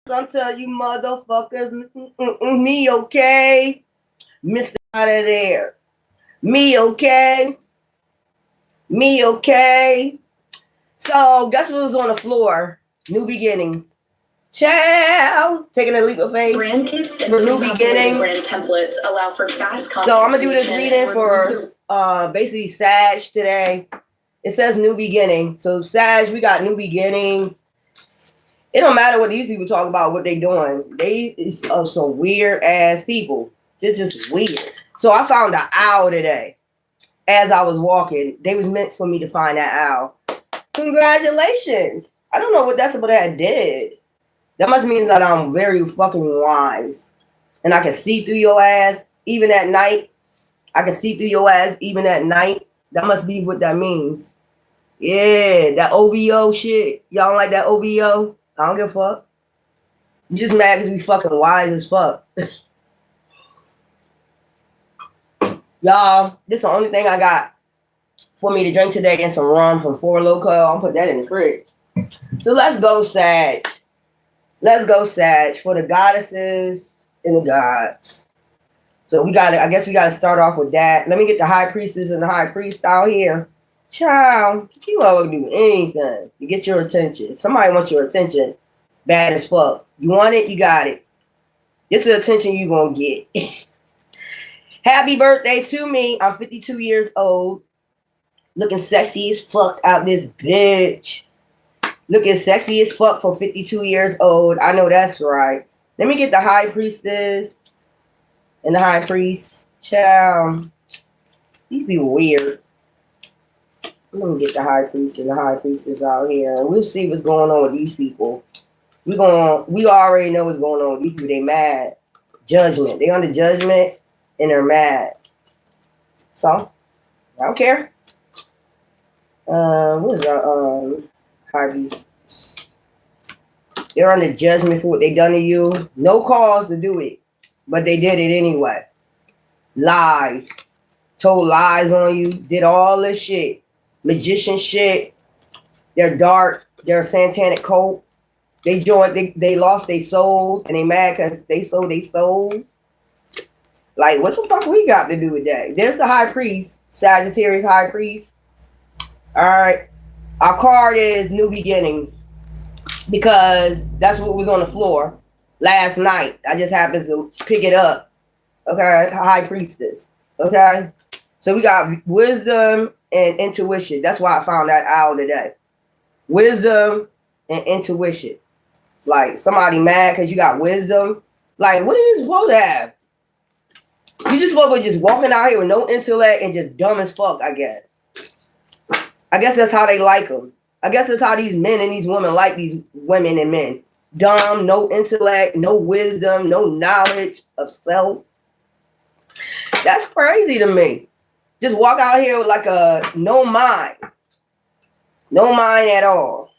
I'm telling you motherfuckers, me okay? Mr. Out of there. Me okay? Me okay? So guess what was on the floor? New beginnings. Ciao! Taking a leap of faith. Brand kits and for new beginnings. brand templates allow for fast content. So I'm gonna do this reading for basically Sag today. It says new beginning. So Sag, we got new beginnings. It don't matter what these people talk about, what they doing. They is some weird ass people. It's just weird. So I found an owl today as I was walking. They was meant for me to find that owl. Congratulations. I don't know what that's about that did. That must mean that I'm very fucking wise. And I can see through your ass even at night. I can see through your ass even at night. That must be what that means. Yeah, that OVO shit. Y'all don't like that OVO? I don't give a fuck. You just mad because we fucking wise as fuck. Y'all, this is the only thing I got for me to drink today and some rum from Four Loko. I'll put that in the fridge. So let's go, Sag. Let's go, Sag, for the goddesses and the gods. So we got to, I guess we got to start off with that. Let me get the high priestess and the high priest out here. Child, you always do anything to get your attention. Somebody wants your attention bad as fuck. You want it, you got it. This is the attention you gonna get. Happy birthday to me. I'm 52 years old. Looking sexy as fuck out this bitch. Looking sexy as fuck for 52 years old. I know that's right. Let me get the high priestess and the high priest. Child. These be weird. Let me get the high priest and the high priestess out here, and we'll see what's going on with these people. We already know what's going on with these people. They mad. Judgment. They under judgment and they're mad. So, I don't care. What is our high priest? They're under judgment for what they done to you. No cause to do it, but they did it anyway. Lies. Told lies on you. Did all this shit. Magician shit. They're dark. They're a satanic cult. They joined. They lost their souls and they mad because they sold their souls. Like, what the fuck we got to do with that? There's the high priest, Sagittarius high priest. All right, our card is new beginnings because that's what was on the floor last night. I just happened to pick it up. Okay, high priestess. Okay, so we got wisdom and intuition. That's why I found that out today. Wisdom and intuition. Like, somebody mad because you got wisdom. Like, what are you supposed to have? You just supposed to be just walking out here with no intellect and just dumb as fuck, I guess. I guess that's how they like them. I guess that's how these men and these women like these women and men. Dumb, no intellect, no wisdom, no knowledge of self. That's crazy to me. Just walk out here with like a no mind. No mind at all.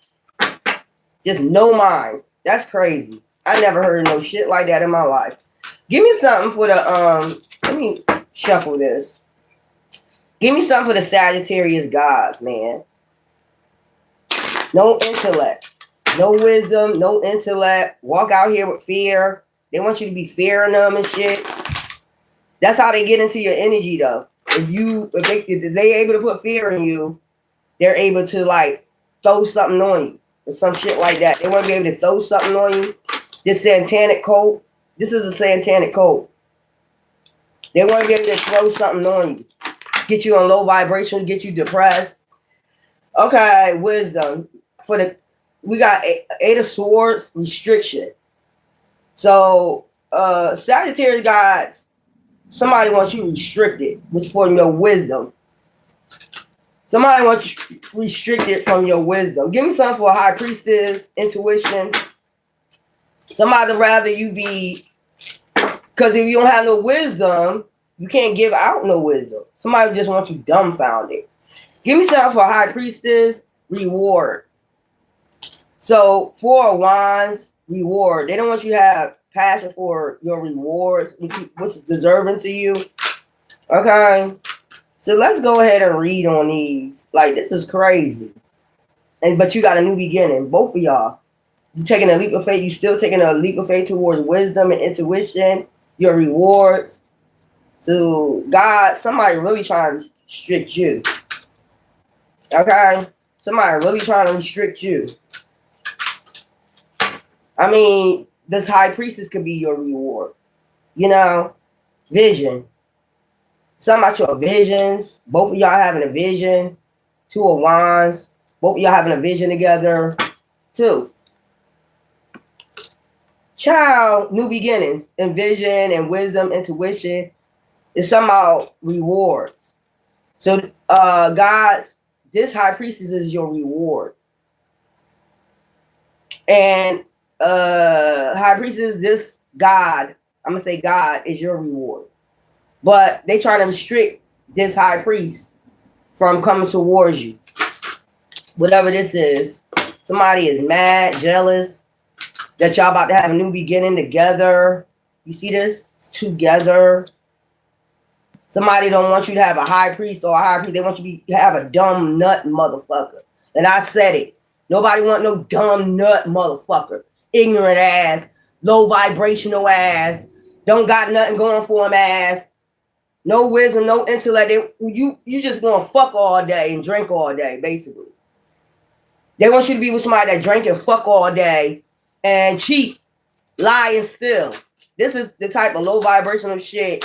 Just no mind. That's crazy. I never heard of no shit like that in my life. Give me something for the let me shuffle this. Give me something for the Sagittarius gods, man. No intellect. No wisdom, no intellect. Walk out here with fear. They want you to be fearing them and shit. That's how they get into your energy, though. If they able to put fear in you, they're able to like throw something on you or some shit like that. They want to be able to throw something on you. This satanic cult. This is a satanic cult. They want to be able to throw something on you, get you on low vibration, get you depressed. Okay, wisdom we got Eight of Swords restriction. So Sagittarius gods, somebody wants you restricted, which from your wisdom. Somebody wants you restricted from your wisdom. Give me something for a high priestess, intuition. Somebody rather you be, because if you don't have no wisdom, you can't give out no wisdom. Somebody just wants you dumbfounded. Give me something for a high priestess, reward. So Four of Wands, reward. They don't want you to have passion for your rewards, what's deserving to you. Okay. So let's go ahead and read on these. Like, this is crazy. But you got a new beginning. Both of y'all. You taking a leap of faith. You still taking a leap of faith towards wisdom and intuition. Your rewards. So God, somebody really trying to restrict you. Okay? Somebody really trying to restrict you. I mean, this high priestess could be your reward. You know? Vision. Something about your visions. Both of y'all having a vision. Two of Wands. Both of y'all having a vision together. Two. Child, new beginnings. And vision and wisdom, intuition. It's somehow rewards. So God's, this high priestess is your reward. And high priestess, this God, I'm gonna say God is your reward. But they trying to restrict this high priest from coming towards you. Whatever this is. Somebody is mad, jealous that y'all about to have a new beginning together. You see this? Together. Somebody don't want you to have a high priest or a high priest. They want you to have a dumb nut motherfucker. And I said it. Nobody want no dumb nut motherfucker. Ignorant ass. Low vibrational ass. Don't got nothing going for him ass. No wisdom, no intellect. You just gonna fuck all day and drink all day, basically. They want you to be with somebody that drink and fuck all day and cheat, lie, and steal. This is the type of low vibrational shit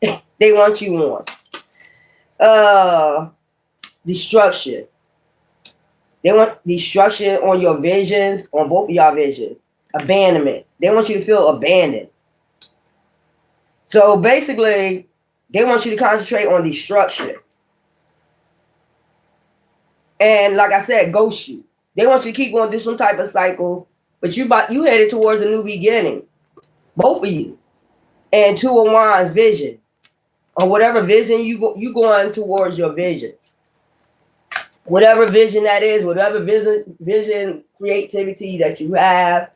they want you on. Destruction. They want destruction on your visions, on both of y'all visions. Abandonment. They want you to feel abandoned. So basically, they want you to concentrate on destruction. And like I said, ghost you. They want you to keep going through some type of cycle, but you headed towards a new beginning. Both of you. And Two of Wands vision. Or whatever vision you going towards your vision. Whatever vision that is, whatever vision creativity that you have.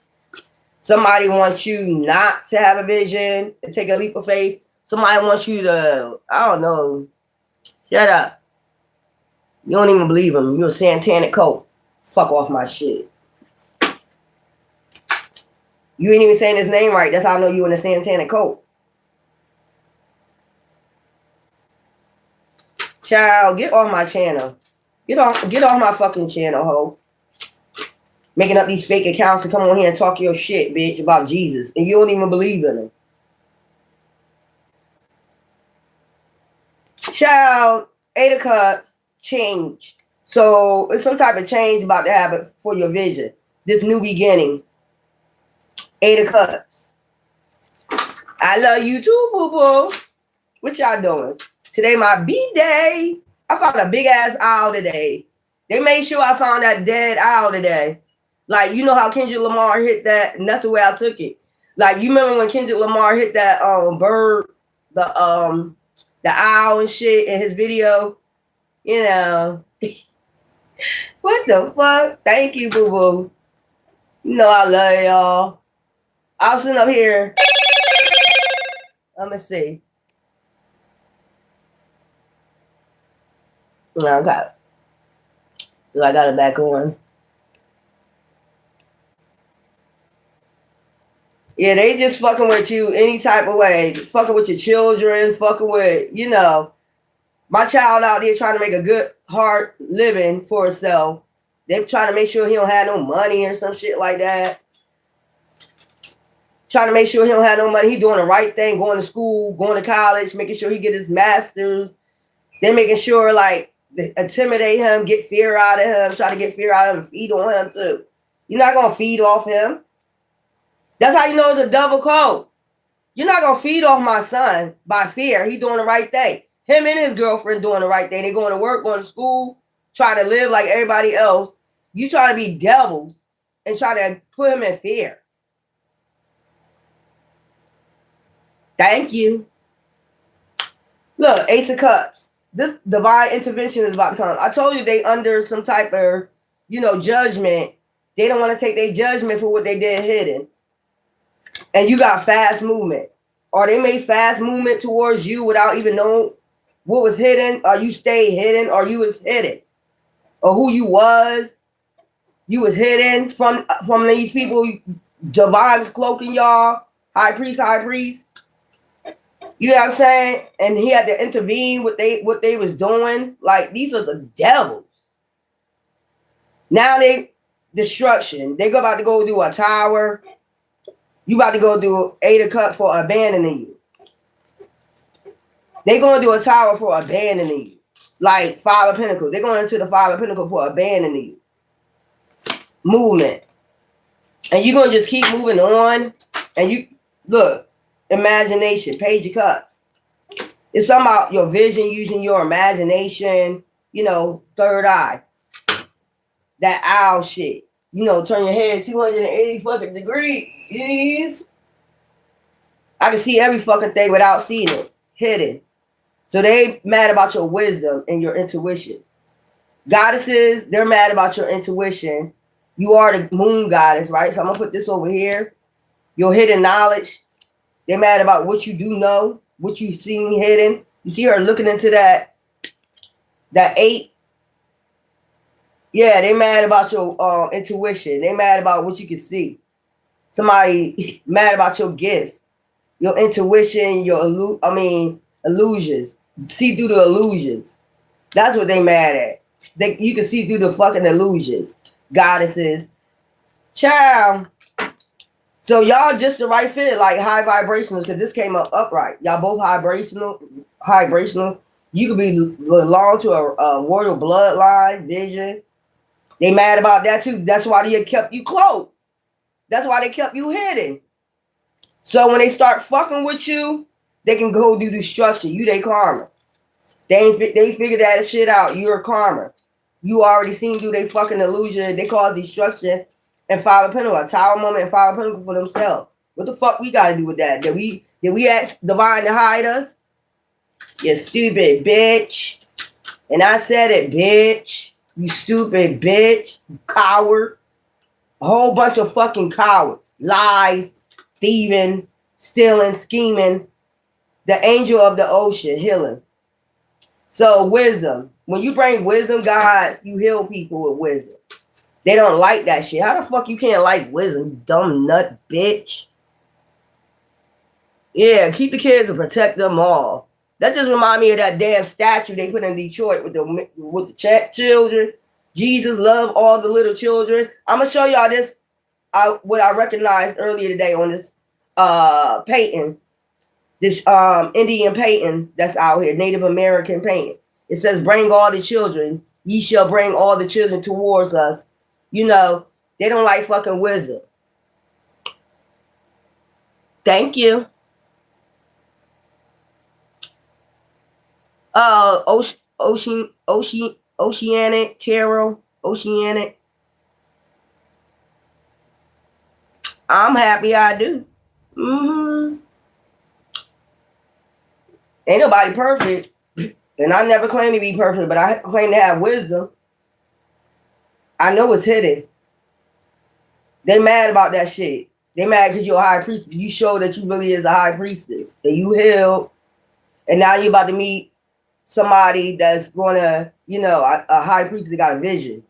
Somebody wants you not to have a vision and take a leap of faith. Somebody wants you to, I don't know, shut up. You don't even believe him. You're a satanic cult. Fuck off my shit. You ain't even saying his name right. That's how I know you in a satanic cult. Child, get off my channel. Get off my fucking channel, ho. Making up these fake accounts to come on here and talk your shit, bitch, about Jesus. And you don't even believe in him. Child, 8 of Cups, change. So it's some type of change about to happen for your vision. This new beginning. 8 of Cups. I love you too, boo-boo. What y'all doing? Today my B-day. I found a big-ass owl today. They made sure I found that dead owl today. Like, you know how Kendrick Lamar hit that, and that's the way I took it. Like, you remember when Kendrick Lamar hit that bird, the owl and shit in his video? You know. What the fuck? Thank you, boo-boo. You know I love y'all. I was sitting up here. Let me see. No, I got it back on. Yeah, they just fucking with you any type of way. Fucking with your children, fucking with, you know, my child out there trying to make a good, hard living for herself. They're trying to make sure he don't have no money or some shit like that. Trying to make sure he don't have no money. He doing the right thing, going to school, going to college, making sure he get his master's. They're making sure, like, they intimidate him, get fear out of him, try to get fear out of him, and feed on him, too. You're not going to feed off him. That's how you know it's a double code. You're not going to feed off my son by fear. He doing the right thing. Him and his girlfriend doing the right thing. They going to work, going to school, trying to live like everybody else. You try to be devils and try to put him in fear. Thank you. Look, Ace of Cups. This divine intervention is about to come. I told you they under some type of, you know, judgment. They don't want to take their judgment for what they did hidden. And you got fast movement. Or they made fast movement towards you without even knowing what was hidden. Or you stayed hidden or you was hidden. Or who you was. You was hidden from these people. Divine was cloaking y'all. High priest. You know what I'm saying? And he had to intervene what they was doing. Like, these are the devils. Now they destruction. They about to go do a tower. You about to go do 8 of Cups for abandoning you. They gonna do a tower for abandoning you. Like 5 of Pentacles. They're going into the 5 of Pentacles for abandoning you. Movement. And you're gonna just keep moving on. And you look, imagination, Page of Cups. It's something about your vision, using your imagination, you know, third eye. That owl shit. You know, turn your head 280 fucking degrees. I can see every fucking thing without seeing it. Hidden. So they mad about your wisdom and your intuition. Goddesses, they're mad about your intuition. You are the moon goddess, right? So I'm going to put this over here. Your hidden knowledge. They're mad about what you do know, what you've seen hidden. You see her looking into that 8. Yeah, they mad about your intuition. They mad about what you can see. Somebody mad about your gifts, your intuition, your illusions. See through the illusions. That's what they mad at. You can see through the fucking illusions. Goddesses. Child. So y'all just the right fit, like high vibrational, because this came up upright. Y'all both vibrational. You could belong to a royal bloodline, vision. They mad about that too. That's why they kept you cloaked. That's why they kept you hidden. So when they start fucking with you, they can go do destruction. You they karma. They figured that shit out. You're karma. You already seen through they fucking illusion. They cause destruction. And 5 of Pentacles, a tower moment and 5 of Pentacles for themselves. What the fuck we gotta do with that? Did we ask Divine to hide us? You stupid bitch. And I said it, bitch. You stupid bitch. Coward. A whole bunch of fucking cowards. Lies, thieving, stealing, scheming. The angel of the ocean, healing. So wisdom. When you bring wisdom, guys, you heal people with wisdom. They don't like that shit. How the fuck you can't like wisdom, you dumb nut bitch? Yeah, keep the kids and protect them all. That just remind me of that damn statue they put in Detroit with the children. Jesus love all the little children. I'm gonna show y'all this. What I recognized earlier today on this painting, this Indian painting that's out here, Native American painting. It says, "Bring all the children. Ye shall bring all the children towards us." You know, they don't like fucking wisdom. Thank you. Oceanic tarot, oceanic. I'm happy I do. Ain't nobody perfect. And I never claim to be perfect, but I claim to have wisdom. I know it's hidden. They mad about that shit. They mad because you're a high priestess. You show that you really is a high priestess. And you healed. And now you're about to meet somebody that's going to, you know, a high priest that got a vision.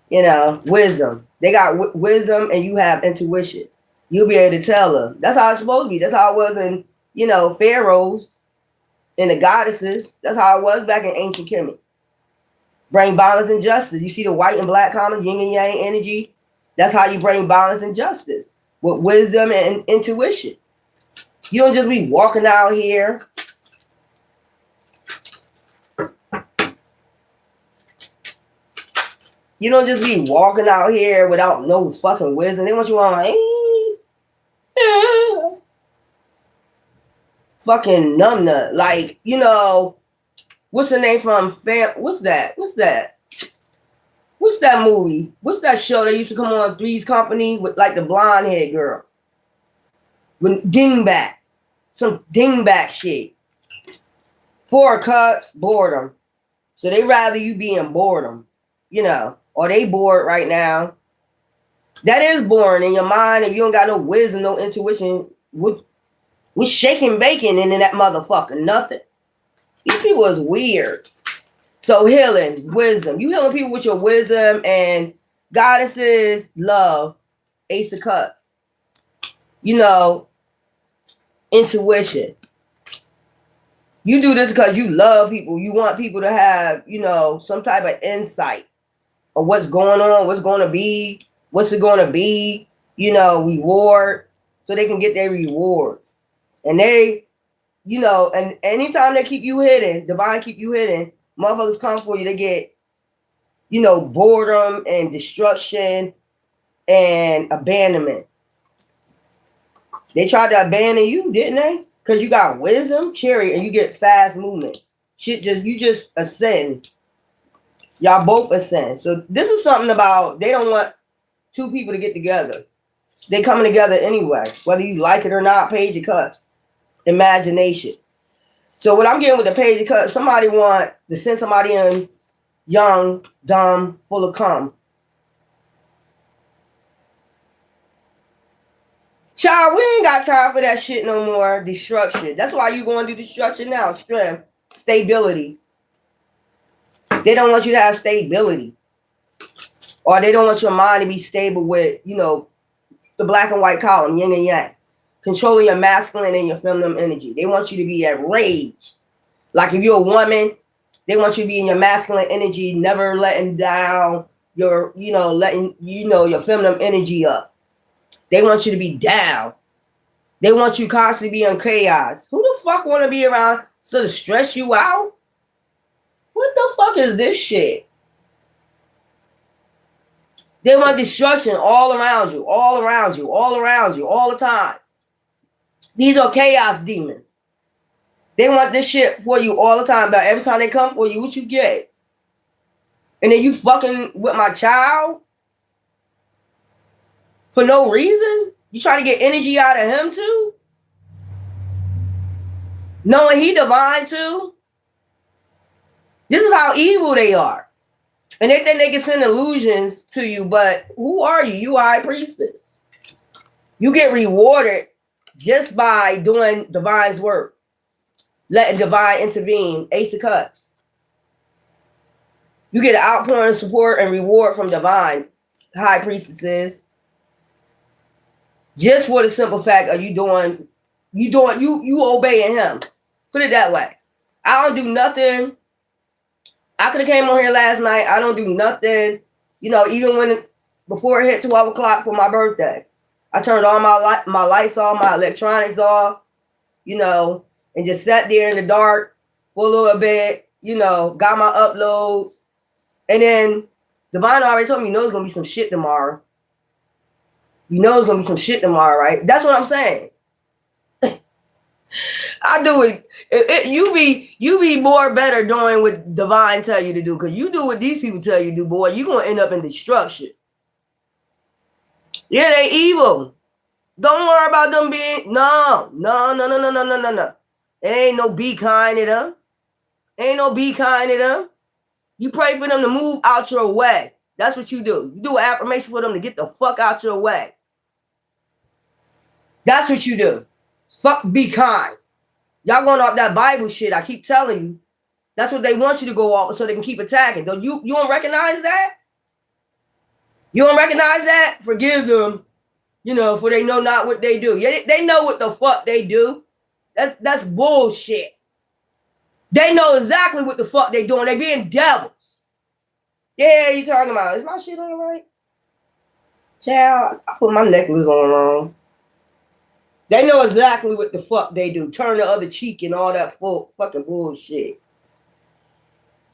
You know, wisdom. They got wisdom and you have intuition. You'll be able to tell them. That's how it's supposed to be. That's how it was in, you know, pharaohs and the goddesses. That's how it was back in ancient Kemet. Bring balance and justice. You see the white and black common, yin and yang energy. That's how you bring balance and justice with wisdom and intuition. You don't just be walking out here. You don't just be walking out here without no fucking wisdom. They want you on like, fucking numbnut. Like, you know, what's the name from what's that? What's that movie? What's that show that used to come on Three's Company with like the blonde haired girl? With dingbat. Some dingbat shit. 4 Cups, boredom. So they rather you be in boredom, you know, or they bored right now. That is boring in your mind if you don't got no wisdom, no intuition. What's shaking bacon in that motherfucker? Nothing. These people is weird. So healing, wisdom. You healing people with your wisdom and Goddess is love, Ace of Cups. You know, intuition. You do this because you love people. You want people to have, you know, some type of insight of what's going on, what's going to be, what's it going to be, you know, reward, so they can get their rewards. And they, you know, and anytime they keep you hidden, divine keep you hidden, motherfuckers come for you, they get, you know, boredom and destruction and abandonment. They tried to abandon you, didn't they? Because you got wisdom, chariot, and you get fast movement. Shit, you just ascend. Y'all both ascend. So this is something about they don't want two people to get together. They coming together anyway, whether you like it or not. Page of Cups, imagination. So what I'm getting with the Page of Cups, somebody want to send somebody in young, dumb, full of cum. Child, we ain't got time for that shit no more. Destruction. That's why you going to do destruction now. Strength, stability. They don't want you to have stability. Or they don't want your mind to be stable with, you know, the black and white column, yin and yang. Controlling your masculine and your feminine energy. They want you to be at rage. Like if you're a woman, they want you to be in your masculine energy, never letting down your, you know, letting, you know, your feminine energy up. They want you to be down. They want you constantly be in chaos. Who the fuck want to be around so to stress you out? What the fuck is this shit? They want destruction all around you, all around you, all around you, all the time. These are chaos demons. They want this shit for you all the time. But every time they come for you, what you get? And then you fucking with my child? For no reason? You trying to get energy out of him too? Knowing he divine too? This is how evil they are. And they think they can send illusions to you, but who are you? You are high priestess. You get rewarded just by doing divine's work. Letting divine intervene. Ace of Cups. You get an outpouring of support and reward from divine, high priestesses. Just for the simple fact of you obeying him. Put it that way. I don't do nothing. I could have came on here last night. I don't do nothing. You know, even before it hit 12 o'clock for my birthday, I turned all my lights off, my electronics off, you know, and just sat there in the dark for a little bit, you know, got my uploads. And then Divine already told me, you know, it's going to be some shit tomorrow. You know, it's going to be some shit tomorrow, right? That's what I'm saying. I do it. You be more better doing what Divine tell you to do, because you do what these people tell you to do, boy, you're going to end up in destruction. Yeah, they evil. Don't worry about them being, no. It ain't no be kind to them. Ain't no be kind to them. You pray for them to move out your way. That's what you do. You do an affirmation for them to get the fuck out your way. That's what you do. Fuck be kind. Y'all going off that Bible shit. I keep telling you. That's what they want you to go off so they can keep attacking. Don't you don't recognize that? You don't recognize that? Forgive them, you know, for they know not what they do. Yeah, they know what the fuck they do. That's bullshit. They know exactly what the fuck they doing. They being devils. Yeah, you talking about, is my shit on right? Child, I put my necklace on wrong. They know exactly what the fuck they do. Turn the other cheek and all that fucking bullshit.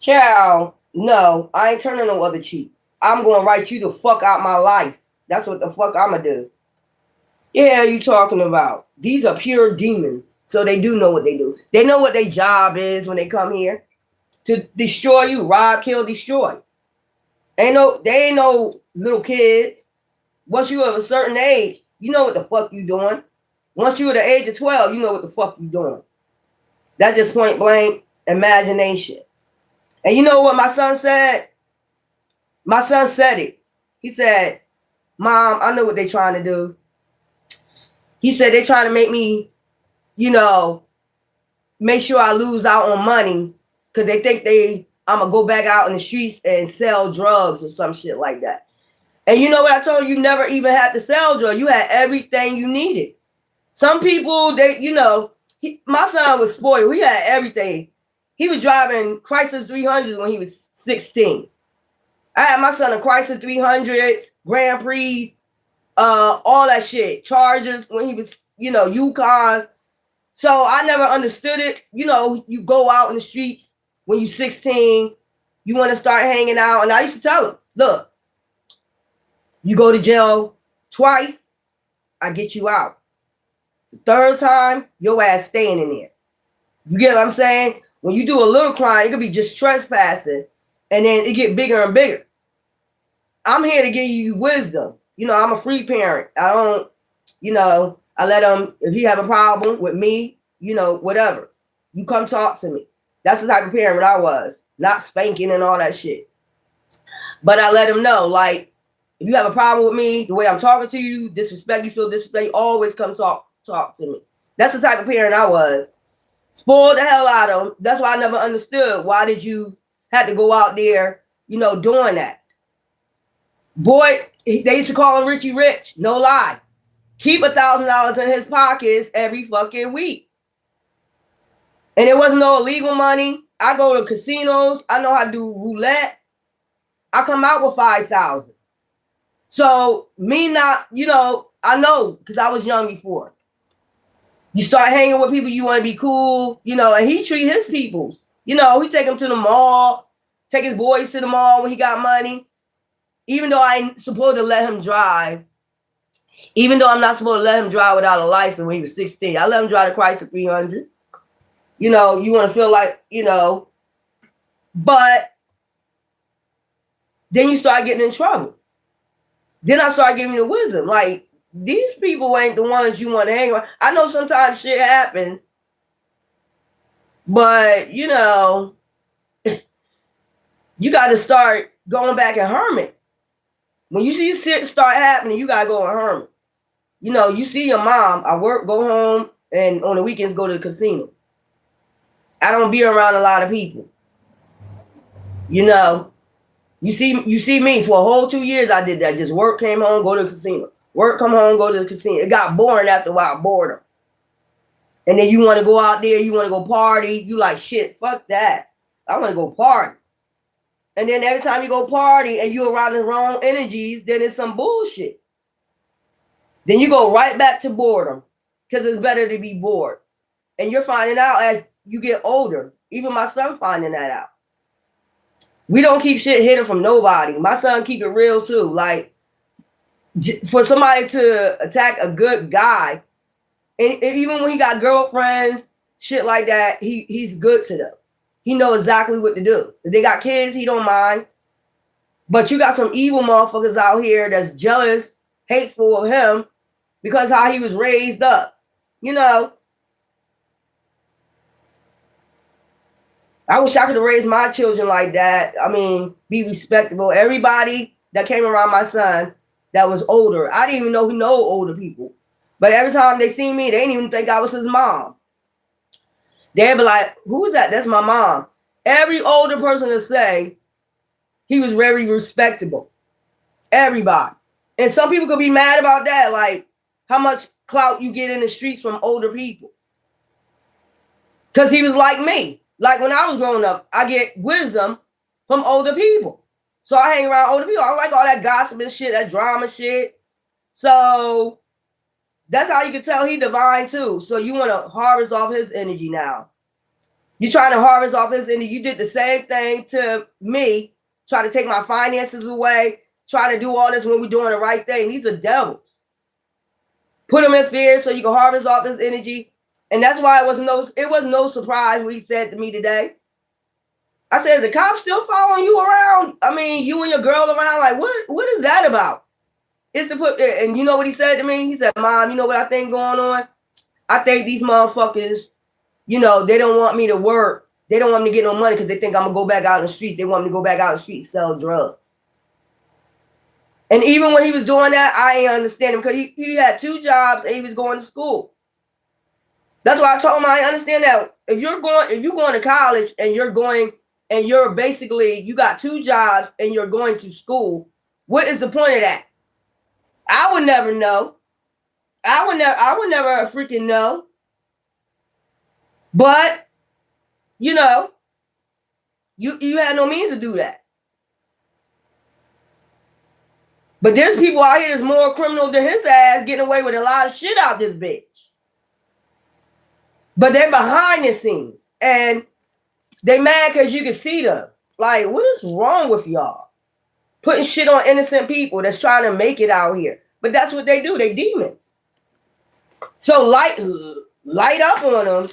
Child, no, I ain't turning no other cheek. I'm going to write you the fuck out my life. That's what the fuck I'm going to do. Yeah, you talking about. These are pure demons. So they do know what they do. They know what their job is when they come here. To destroy you. Rob, kill, destroy. They ain't no little kids. Once you of a certain age, you know what the fuck you doing. Once you're at the age of 12, you know what the fuck you doing. That's just point blank imagination. And you know what my son said? My son said it. He said, Mom, I know what they trying to do. He said they trying to make me, you know, make sure I lose out on money because they think I'm going to go back out in the streets and sell drugs or some shit like that. And you know what I told you? You never even had to sell drugs. You had everything you needed. Some people, my son was spoiled. He had everything. He was driving Chrysler 300s when he was 16. I had my son a Chrysler 300s, Grand Prix, all that shit. Chargers when he was, Yukons. So I never understood it. You go out in the streets when you're 16, you want to start hanging out. And I used to tell him, look, you go to jail twice, I get you out. The third time, your ass staying in there. You get what I'm saying? When you do a little crime, it could be just trespassing, and then it get bigger and bigger. I'm here to give you wisdom. I'm a free parent. I don't, I let him, if he have a problem with me, whatever. You come talk to me. That's the type of parent I was. Not spanking and all that shit. But I let him know, like, if you have a problem with me, the way I'm talking to you, you feel disrespect, always come talk to me. That's the type of parent I was. Spoiled the hell out of him. That's why I never understood. Why did you have to go out there, doing that? Boy, they used to call him Richie Rich. No lie. Keep $1,000 in his pockets every fucking week. And it wasn't no illegal money. I go to casinos. I know how to do roulette. I come out with 5,000. So me not, I know because I was young before. You start hanging with people, you want to be cool, and he treat his peoples. He take them to the mall, take his boys to the mall when he got money. Even though I ain't supposed to let him drive, even though I'm not supposed to let him drive without a license when he was 16, I let him drive the Chrysler 300. You want to feel like, but then you start getting in trouble. Then I start giving you the wisdom. Like, these people ain't the ones you want to hang around. I know sometimes shit happens, but, you got to start going back and hermit. When you see shit start happening, you got to go and hermit. You see your mom, I work, go home, and on the weekends go to the casino. I don't be around a lot of people. You see me for a whole 2 years. I did that. Just work, came home, go to the casino. Work, come home, go to the casino. It got boring after a while, boredom. And then you want to go out there, you want to go party. You like, shit, fuck that. I want to go party. And then every time you go party and you're around the wrong energies, then it's some bullshit. Then you go right back to boredom because it's better to be bored. And you're finding out as you get older. Even my son finding that out. We don't keep shit hidden from nobody. My son keep it real too. Like, for somebody to attack a good guy, and even when he got girlfriends, shit like that, he's good to them. He knows exactly what to do. If they got kids, he don't mind. But you got some evil motherfuckers out here that's jealous, hateful of him because how he was raised up. I wish I could have raised my children like that. I mean, be respectable. Everybody that came around my son that was older, I didn't even know who know older people. But every time they see me, they didn't even think I was his mom. They'd be like, who's that? That's my mom. Every older person to say he was very respectable. Everybody. And some people could be mad about that, like how much clout you get in the streets from older people. Because he was like me. Like when I was growing up, I get wisdom from older people. So I hang around older people. I like all that gossip and shit, that drama shit. So that's how you can tell he divine too. So you want to harvest off his energy now. You're trying to harvest off his energy. You did the same thing to me. Try to take my finances away. Try to do all this when we're doing the right thing. These are devils. Put him in fear so you can harvest off his energy. And that's why it was no surprise what he said to me today. I said, is the cops still following you around? I mean, you and your girl around? Like, what is that about? It's to put, and you know what he said to me? He said, Mom, you know what I think going on? I think these motherfuckers, they don't want me to work. They don't want me to get no money because they think I'm going to go back out in the street. They want me to go back out in the street and sell drugs. And even when he was doing that, I ain't understand him because he had 2 jobs and he was going to school. That's why I told him I understand that if you're going to college and you're basically, you got 2 jobs and you're going to school, What is the point of that? I would never know. I would never freaking know. But, you know, you had no means to do that. But there's people out here that's more criminal than his ass getting away with a lot of shit out this bitch. But they're behind the scenes. And they mad because you can see them. Like, what is wrong with y'all? Putting shit on innocent people that's trying to make it out here. But that's what they do. They demons. So light up on them.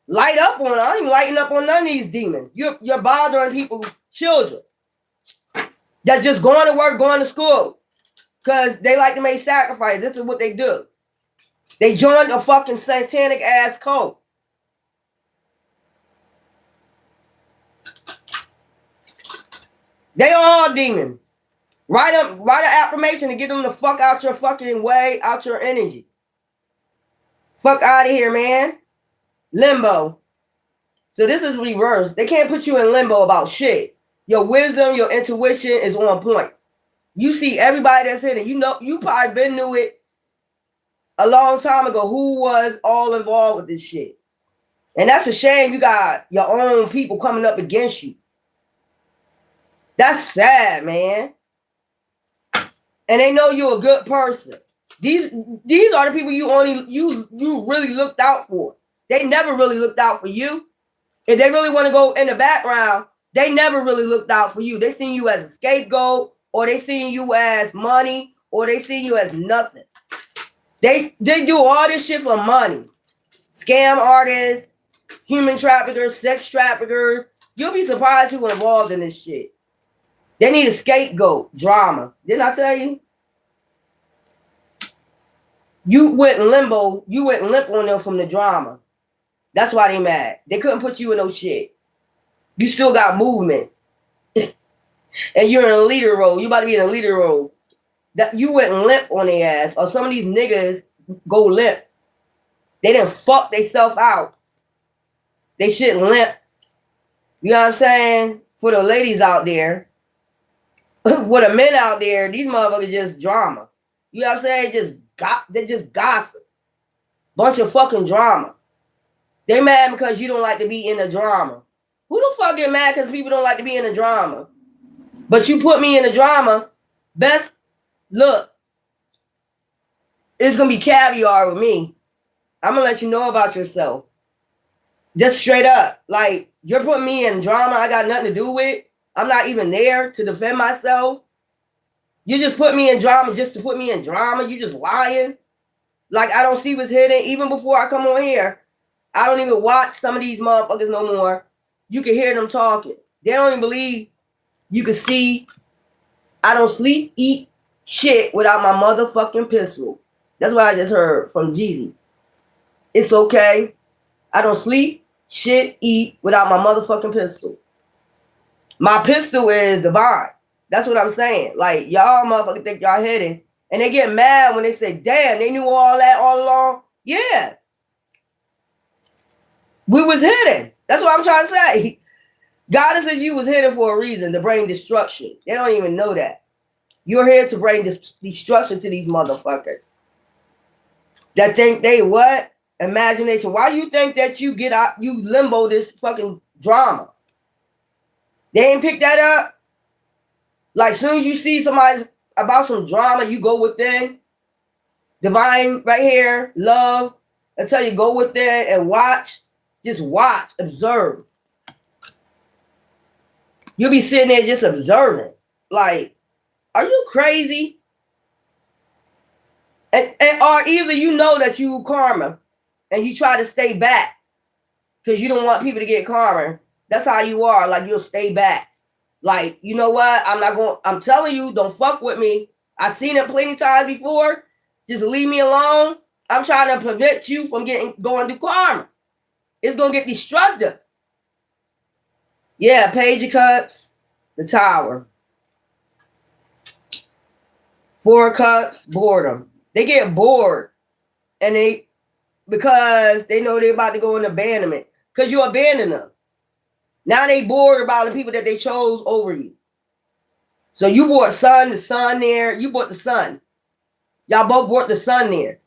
Light up on them. I ain't lighting up on none of these demons. You're bothering people's children that's just going to work, going to school. Because they like to make sacrifices. This is what they do. They joined a fucking satanic ass cult. They are all demons. Write an affirmation to get them the fuck out your fucking way, out your energy. Fuck out of here, man. Limbo. So this is reverse. They can't put you in limbo about shit. Your wisdom, your intuition is on point. You see everybody that's in it. You know, you probably been knew it a long time ago who was all involved with this shit. And that's a shame you got your own people coming up against you. That's sad, man. And they know you're a good person. These are the people you really looked out for. They never really looked out for you. If they really want to go in the background, they never really looked out for you. They seen you as a scapegoat, or they seen you as money, or they seen you as nothing. They do all this shit for money. Scam artists, human traffickers, sex traffickers. You'll be surprised who involved in this shit. They need a scapegoat. Drama. Didn't I tell you? You went in limbo. You went limp on them from the drama. That's why they mad. They couldn't put you in no shit. You still got movement. And you're in a leader role. You about to be in a leader role. That you went limp on their ass. Or some of these niggas go limp. They didn't fuck themselves out. They shit limp. You know what I'm saying? For the ladies out there. For the men out there, these motherfuckers just drama. You know what I'm saying? They just gossip. Bunch of fucking drama. They mad because you don't like to be in the drama. Who the fuck get mad because people don't like to be in the drama? But you put me in the drama, best look. It's gonna be caviar with me. I'm gonna let you know about yourself. Just straight up. Like, you're putting me in drama I got nothing to do with. I'm not even there to defend myself. You just put me in drama just to put me in drama. You just lying. Like, I don't see what's hidden. Even before I come on here, I don't even watch some of these motherfuckers no more. You can hear them talking. They don't even believe you can see. I don't sleep, eat shit without my motherfucking pistol. That's what I just heard from Jeezy. It's okay. I don't sleep, shit, eat without my motherfucking pistol. My pistol is divine. That's what I'm saying. Like, y'all motherfuckers think y'all hidden. And they get mad when they say, damn, they knew all that all along. Yeah. We was hidden. That's what I'm trying to say. God says you was hidden for a reason, to bring destruction. They don't even know that. You're here to bring destruction to these motherfuckers. That think they what? Imagination. Why do you think that you get out, you limbo this fucking drama? They ain't pick that up. Like, soon as you see somebody about some drama, you go within. Divine right here, love. I tell you, go within and watch. Just watch, observe. You'll be sitting there just observing. Like, are you crazy? And or either you know that you karma and you try to stay back because you don't want people to get karma. That's how you are. Like, you'll stay back. Like, you know what? I'm telling you, don't fuck with me. I've seen it plenty times before. Just leave me alone. I'm trying to prevent you from going to karma. It's going to get destructive. Yeah, Page of Cups, the Tower. 4 of Cups, boredom. They get bored. And because they know they're about to go in abandonment. Because you abandon them. Now they bored about the people that they chose over you. So you brought the sun there. You brought the sun. Y'all both brought the sun there.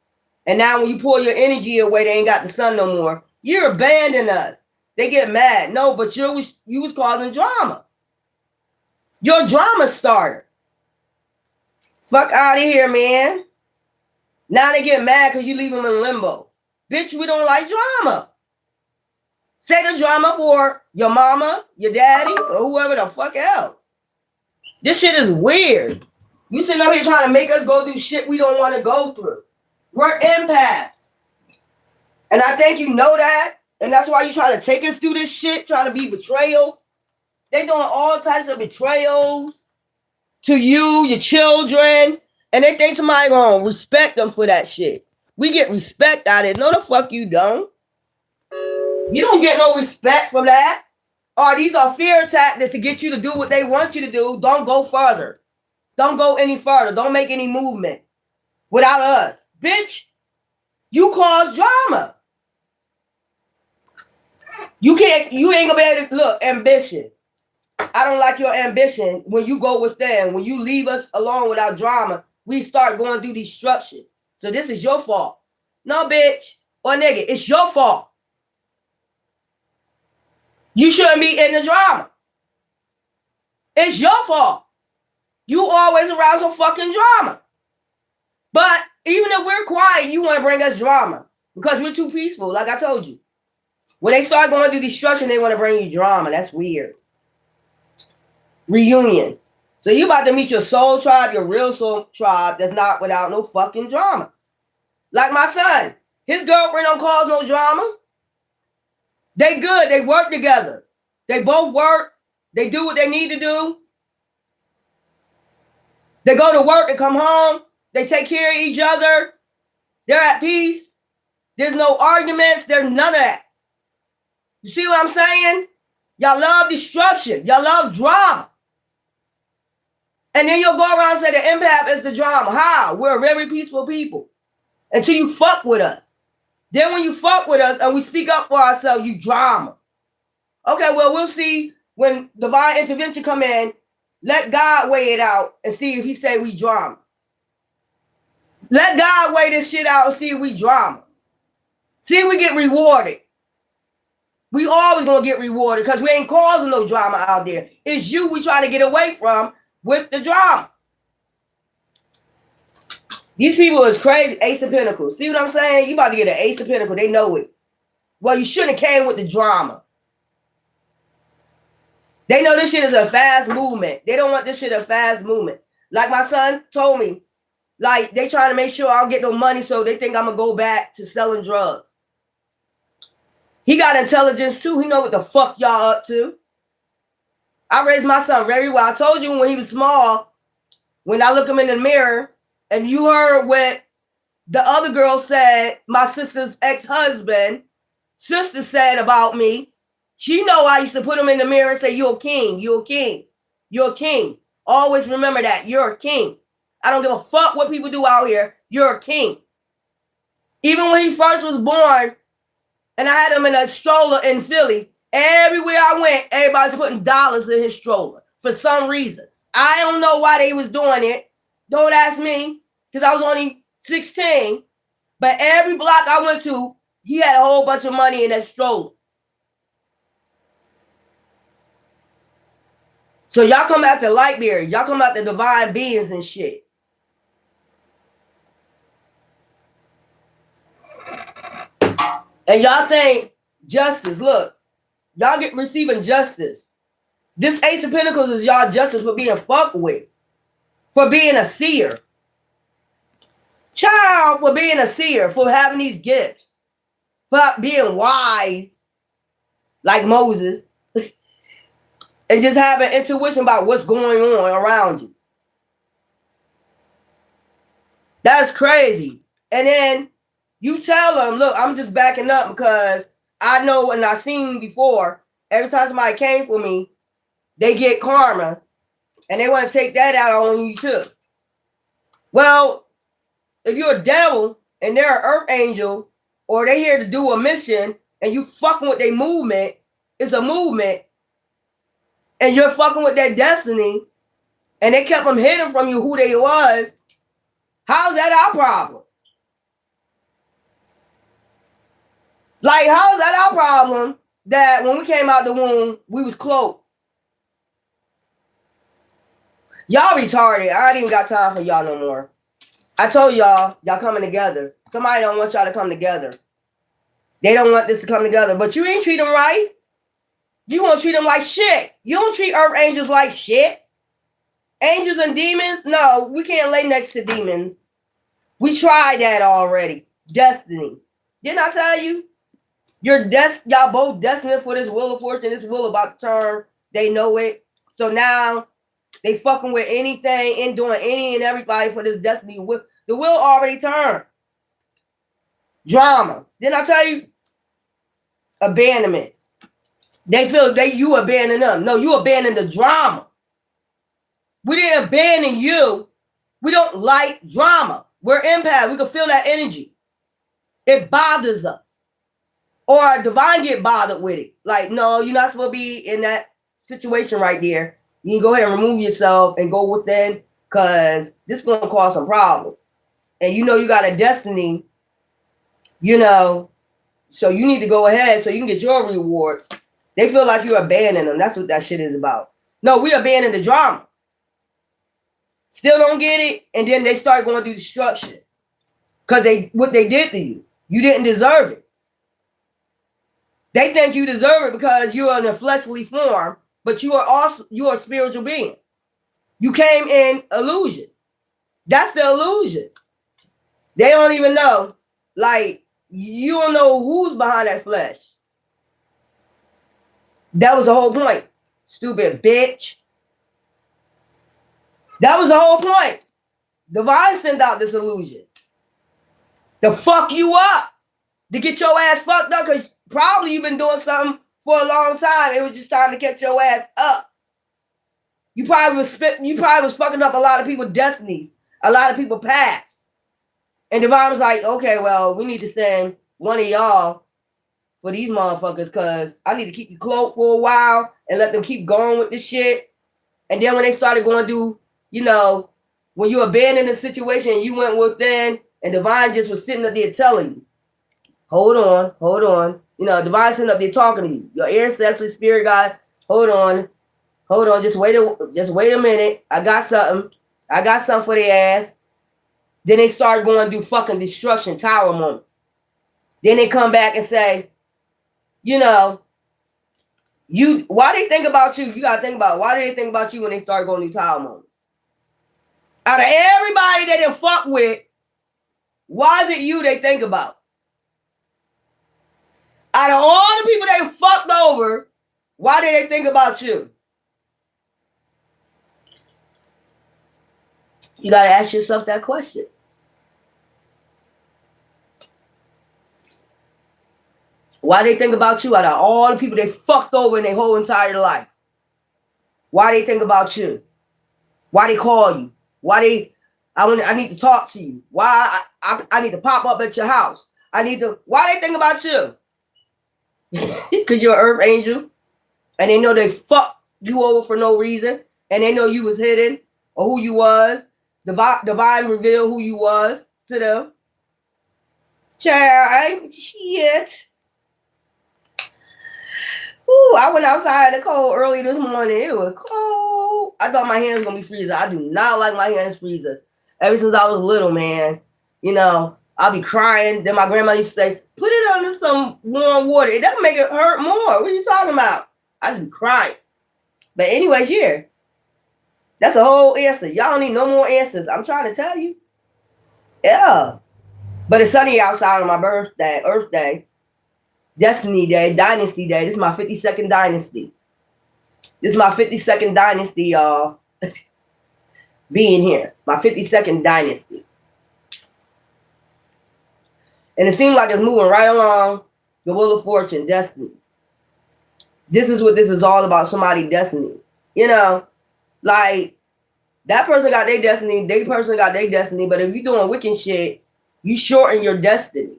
And now when you pull your energy away, they ain't got the sun no more. You're abandoning us. They get mad. No, but you was causing drama. You're a drama starter. Fuck out of here, man. Now they get mad because you leave them in limbo. Bitch, we don't like drama. Say the drama for your mama, your daddy, or whoever the fuck else. This shit is weird. You sitting up here trying to make us go through shit we don't want to go through. We're empaths. And I think you know that. And that's why you trying to take us through this shit, trying to be betrayal. They doing all types of betrayals to you, your children. And they think somebody gonna respect them for that shit. We get respect out of it. No, the fuck you don't. You don't get no respect from that. Or these are fear tactics to get you to do what they want you to do. Don't go further. Don't go any further. Don't make any movement without us. Bitch, you cause drama. You ain't gonna be able to look, ambition. I don't like your ambition when you go with them. When you leave us alone without drama, we start going through destruction. So this is your fault. No, bitch or nigga, it's your fault. You shouldn't be in the drama. It's your fault. You always around some fucking drama. But even if we're quiet, you want to bring us drama because we're too peaceful, like I told you. When they start going through destruction, they want to bring you drama. That's weird. Reunion. So you about to meet your soul tribe, your real soul tribe that's not without no fucking drama. Like my son. His girlfriend don't cause no drama. They good. They work together. They both work. They do what they need to do. They go to work and come home. They take care of each other. They're at peace. There's no arguments. There's none of that. You see what I'm saying? Y'all love destruction. Y'all love drama. And then you'll go around and say the empath is the drama. How? We're very peaceful people. Until you fuck with us. Then when you fuck with us and we speak up for ourselves, you drama. Okay, well, we'll see when divine intervention come in. Let God weigh it out and see if he say we drama. Let God weigh this shit out and see if we drama. See if we get rewarded. We always gonna get rewarded because we ain't causing no drama out there. It's you we trying to get away from with the drama. These people is crazy. Ace of Pentacles. See what I'm saying? You about to get an Ace of Pentacles. They know it. Well, you shouldn't have came with the drama. They know this shit is a fast movement. They don't want this shit a fast movement. Like my son told me, like they trying to make sure I don't get no money, so they think I'm gonna go back to selling drugs. He got intelligence too. He know what the fuck y'all up to. I raised my son very well. I told you when he was small, when I look him in the mirror, and you heard what the other girl said, my sister's ex-husband, sister said about me. She know I used to put him in the mirror and say, you're a king, you're a king, you're a king. Always remember that, you're a king. I don't give a fuck what people do out here. You're a king. Even when he first was born, and I had him in a stroller in Philly, everywhere I went, everybody's putting dollars in his stroller for some reason. I don't know why they was doing it. Don't ask me, because I was only 16. But every block I went to, he had a whole bunch of money in that stroller. So y'all come after light bearers. Y'all come after divine beings and shit. And y'all think justice. Look, y'all get receiving justice. This Ace of Pentacles is y'all justice for being fucked with. For being a seer. Child, for being a seer. For having these gifts. For being wise. Like Moses. And just having intuition about what's going on around you. That's crazy. And then you tell them, look, I'm just backing up because I know and I've seen before, every time somebody came for me, they get karma. And they want to take that out on you too. Well, if you're a devil and they're an earth angel, or they're here to do a mission, and you fucking with their movement, it's a movement, and you're fucking with their destiny, and they kept them hidden from you who they was, how's that our problem? Like, how's that our problem that when we came out the womb, we was cloaked? Y'all retarded. I ain't even got time for y'all no more. I told y'all coming together. Somebody don't want y'all to come together. They don't want this to come together. But you ain't treat them right. You gonna treat them like shit. You don't treat earth angels like shit. Angels and demons? No, we can't lay next to demons. We tried that already. Destiny. Didn't I tell you? Y'all both destined for this wheel of fortune. This wheel about to turn. They know it. So now they fucking with anything and doing any and everybody for this destiny. The wheel already turned. Drama. Didn't I tell you? Abandonment. They feel you abandon them. No, you abandon the drama. We didn't abandon you. We don't like drama. We're empaths. We can feel that energy. It bothers us. Or divine get bothered with it. Like, no, you're not supposed to be in that situation right there. You can go ahead and remove yourself and go within, because this is going to cause some problems. And you know you got a destiny, you know, so you need to go ahead so you can get your rewards. They feel like you abandon them. That's what that shit is about. No, we abandon the drama. Still don't get it, and then they start going through destruction. Because what they did to you. You didn't deserve it. They think you deserve it because you're in a fleshly form, but you are a spiritual being. You came in illusion. That's the illusion. They don't even know. Like, you don't know who's behind that flesh. That was the whole point. Stupid bitch. That was the whole point. Divine sent out this illusion. To fuck you up. To get your ass fucked up, because probably you've been doing something for a long time. It was just time to catch your ass up. You probably was fucking up a lot of people's destinies, a lot of people's paths. And Divine was like, okay, well, we need to send one of y'all for these motherfuckers, because I need to keep you cloaked for a while and let them keep going with this shit. And then when they started going through, you know, when you abandoned the situation, you went within, and Divine just was sitting up there telling you, hold on. You know, Divine sitting up there talking to you. Your ancestral spirit guide, hold on. Just wait a minute. I got something for their ass. Then they start going through fucking destruction, tower moments. Then they come back and say, you know, why they think about you? You gotta think about why do they think about you when they start going through tower moments? Out of everybody they done fuck with, why is it you they think about? Out of all the people they fucked over, why did they think about you? You got to ask yourself that question. Why they think about you out of all the people they fucked over in their whole entire life? Why they think about you? Why they call you? I need to talk to you. Why I need to pop up at your house? Why they think about you? Because you're an earth angel, and they know they fucked you over for no reason, and they know you was hidden or who you was. Divine revealed who you was to them. Child, shit. Ooh, I went outside in the cold early this morning. It was cold. I thought my hands was gonna be freezing. I do not like my hands freezing. Ever since I was little, man, you know, I'll be crying. Then my grandma used to say, put it under some warm water. It doesn't make it hurt more. What are you talking about? I just be crying. But anyways, yeah. That's a whole answer. Y'all don't need no more answers. I'm trying to tell you. Yeah. But it's sunny outside on my birthday, Earth Day, Destiny Day, Dynasty Day. This is my 52nd dynasty. This is my 52nd dynasty, y'all. Being here. My 52nd dynasty. And it seems like it's moving right along the wheel of fortune, destiny. This is what this is all about, somebody's destiny. You know, like, that person got their destiny, they person got their destiny, but if you're doing wicked shit, you shorten your destiny.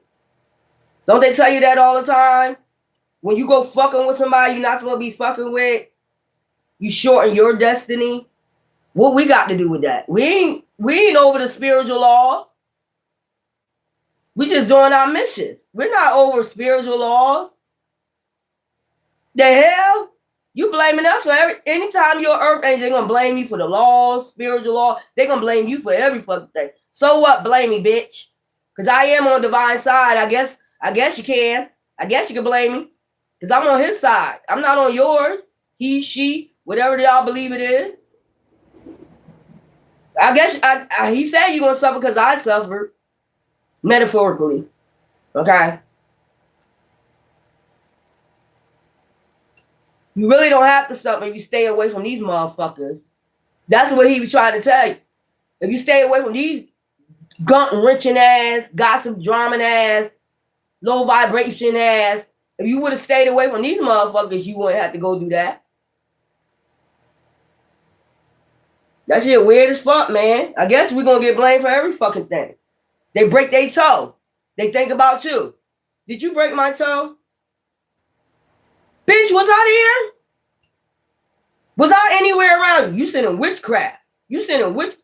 Don't they tell you that all the time? When you go fucking with somebody you're not supposed to be fucking with, you shorten your destiny. What we got to do with that? We ain't over the spiritual laws. We just doing our missions. We're not over spiritual laws. The hell? You blaming us for anytime you're earth angel, they're gonna blame you for the laws, spiritual law. They're gonna blame you for every fucking thing. So what? Blame me, bitch. Cause I am on divine side. I guess you can. I guess you can blame me. Cause I'm on his side. I'm not on yours. He, she, whatever y'all believe it is. I guess he said you're gonna suffer because I suffered. Metaphorically. Okay. You really don't have to suffer if you stay away from these motherfuckers. That's what he was trying to tell you. If you stay away from these gunk wrenching ass, gossip drumming ass, low vibration ass, if you would have stayed away from these motherfuckers, you wouldn't have to go do that. That shit weird as fuck, man. I guess we're gonna get blamed for every fucking thing. They break their toe. They think about you. Did you break my toe? Bitch, was I there? Was I anywhere around you? You sending witchcraft. You sending witch.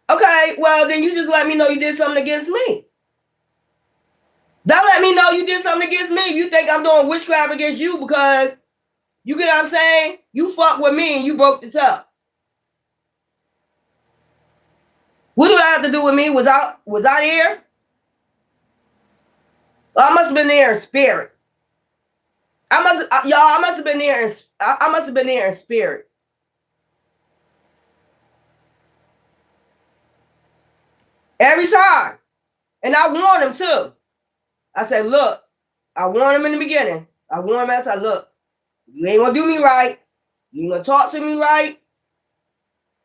Okay, well, then you just let me know you did something against me. That let me know you did something against me. You think I'm doing witchcraft against you because, you get what I'm saying? You fucked with me and you broke the toe. What do that have to do with me? Was I there? Well, I must have been there in spirit. I must have been there in spirit. Every time. And I warned him too. I said, look, I warned him in the beginning. I warned him after, look, you ain't gonna do me right. You ain't gonna talk to me right.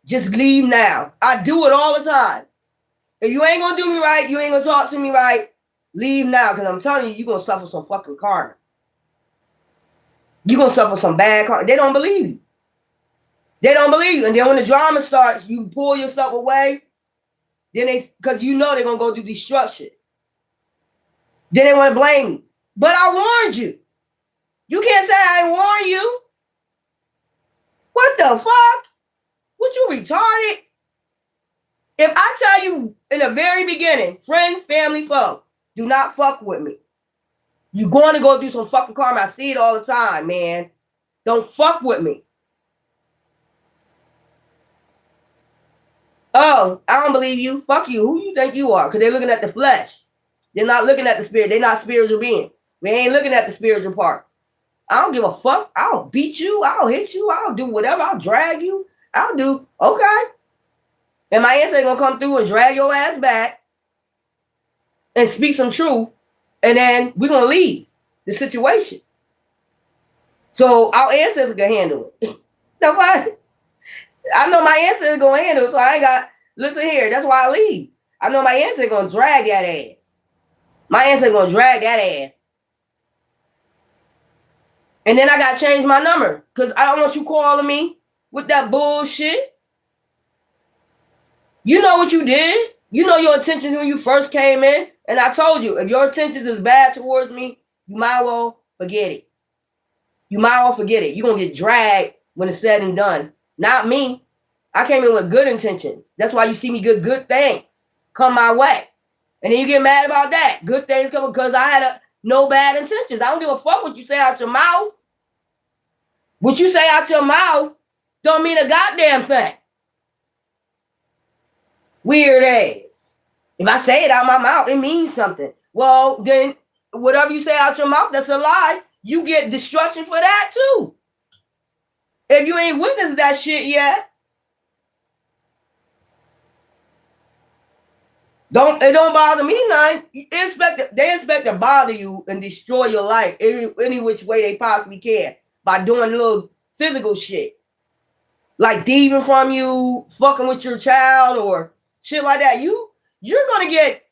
Just leave now. I do it all the time. If you ain't gonna do me right, you ain't gonna talk to me right, leave now. Because I'm telling you, you're gonna suffer some fucking karma. You're gonna suffer some bad karma. They don't believe you. They don't believe you. And then when the drama starts, you pull yourself away. Then because you know they're gonna go do destruction. Then they want to blame you. But I warned you. You can't say I ain't warned you. What the fuck? What, you retarded? If I tell you in the very beginning, friend, family, foe, do not fuck with me. You're going to go do some fucking karma. I see it all the time, man. Don't fuck with me. Oh, I don't believe you. Fuck you. Who you think you are? Because they're looking at the flesh. They're not looking at the spirit. They're not spiritual beings. We ain't looking at the spiritual part. I don't give a fuck. I'll beat you. I'll hit you. I'll do whatever. I'll drag you. I'll do. Okay. And my ancestors going to come through and drag your ass back and speak some truth. And then we're going to leave the situation. So our ancestors can handle it. That's why I know my ancestors going to handle it. So I ain't got, listen here. That's why I leave. I know my ancestors going to drag that ass. My ancestors going to drag that ass. And then I got to change my number because I don't want you calling me with that bullshit. You know what you did. You know your intentions when you first came in. And I told you, if your intentions is bad towards me, you might well forget it. You might well forget it. You're going to get dragged when it's said and done. Not me. I came in with good intentions. That's why you see me get good things come my way. And then you get mad about that. Good things come because I had no bad intentions. I don't give a fuck what you say out your mouth. What you say out your mouth don't mean a goddamn thing. Weird ass. If I say it out my mouth, it means something. Well, then whatever you say out your mouth, that's a lie. You get destruction for that too. If you ain't witnessed that shit yet. It don't bother me none. They expect to bother you and destroy your life any which way they possibly can by doing little physical shit. Like thieving from you, fucking with your child or shit like that. You're gonna get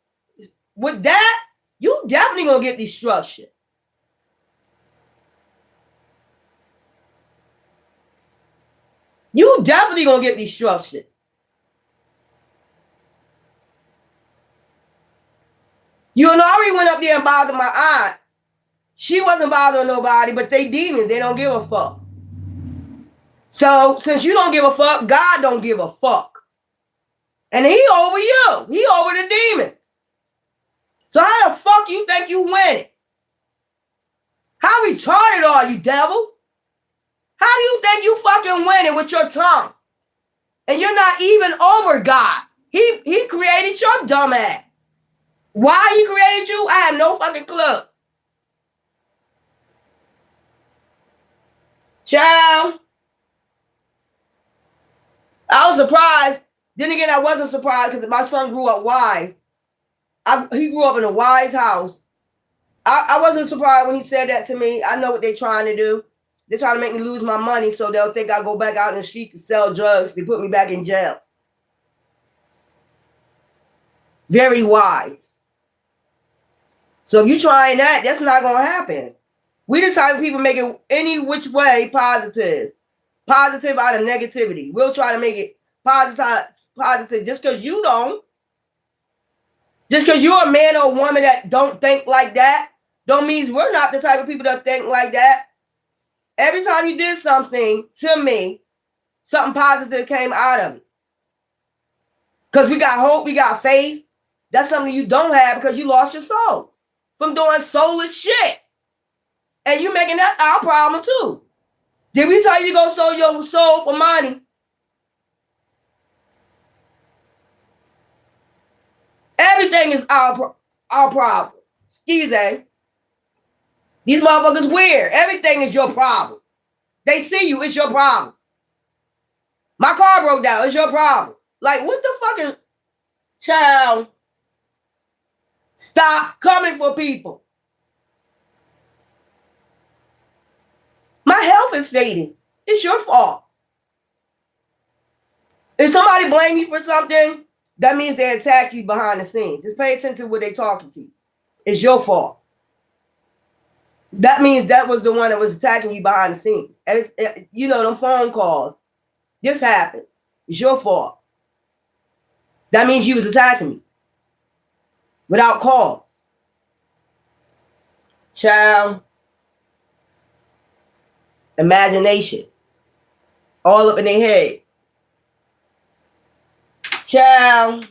with that, you definitely gonna get destruction. You definitely gonna get destruction. You know, I already went up there and bothered my aunt. She wasn't bothering nobody, but they demons. They don't give a fuck. So since you don't give a fuck, God don't give a fuck. And he over you. He over the demons. So how the fuck you think you winning? How retarded are you, devil? How do you think you fucking winning with your tongue? And you're not even over God. He created your dumb ass. Why he created you, I have no fucking clue. Child. I was surprised. Then again, I wasn't surprised because my son grew up wise. He grew up in a wise house. I wasn't surprised when he said that to me. I know what they're trying to do. They're trying to make me lose my money so they'll think I go back out in the streets to sell drugs. They put me back in jail. Very wise. So if you're trying that, that's not going to happen. We the type of people make it any which way positive. Positive out of negativity. We'll try to make it positive just because you don't. Just because you're a man or a woman that don't think like that, don't mean we're not the type of people that think like that. Every time you did something to me, something positive came out of it. Because we got hope, we got faith. That's something you don't have because you lost your soul from doing soulless shit. And you making that our problem too. Did we tell you to go sell your soul for money? Everything is our problem. Excuse me. These motherfuckers weird. Everything is your problem. They see you, it's your problem. My car broke down, it's your problem. Like, what the fuck is... Child. Stop coming for people. My health is fading. It's your fault. If somebody blame you for something, that means they attack you behind the scenes. Just pay attention to what they're talking to you. It's your fault. That means that was the one that was attacking you behind the scenes. And you know, them phone calls. This happened. It's your fault. That means you was attacking me. Without cause. Child. Imagination. All up in their head. Child.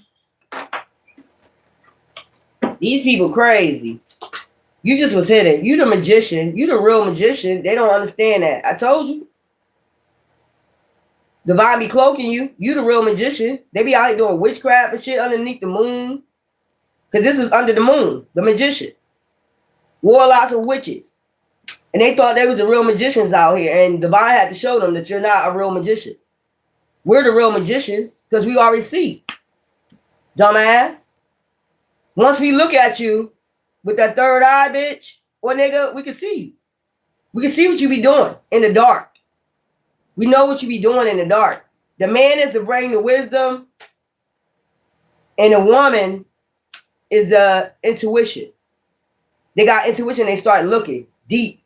These people crazy. You just was hidden. You the magician. You the real magician. They don't understand that. I told you. Divine be cloaking you. You the real magician. They be out here doing witchcraft and shit underneath the moon. Because this is under the moon. The magician. Warlocks and witches. And they thought they was the real magicians out here. And Divine had to show them that you're not a real magician. We're the real magicians. Because we already see. Dumbass. Once we look at you, with that third eye, bitch, or nigga, we can see you. We can see what you be doing in the dark. We know what you be doing in the dark. The man is to bring the wisdom, and the woman is the intuition. They got intuition, they start looking deep.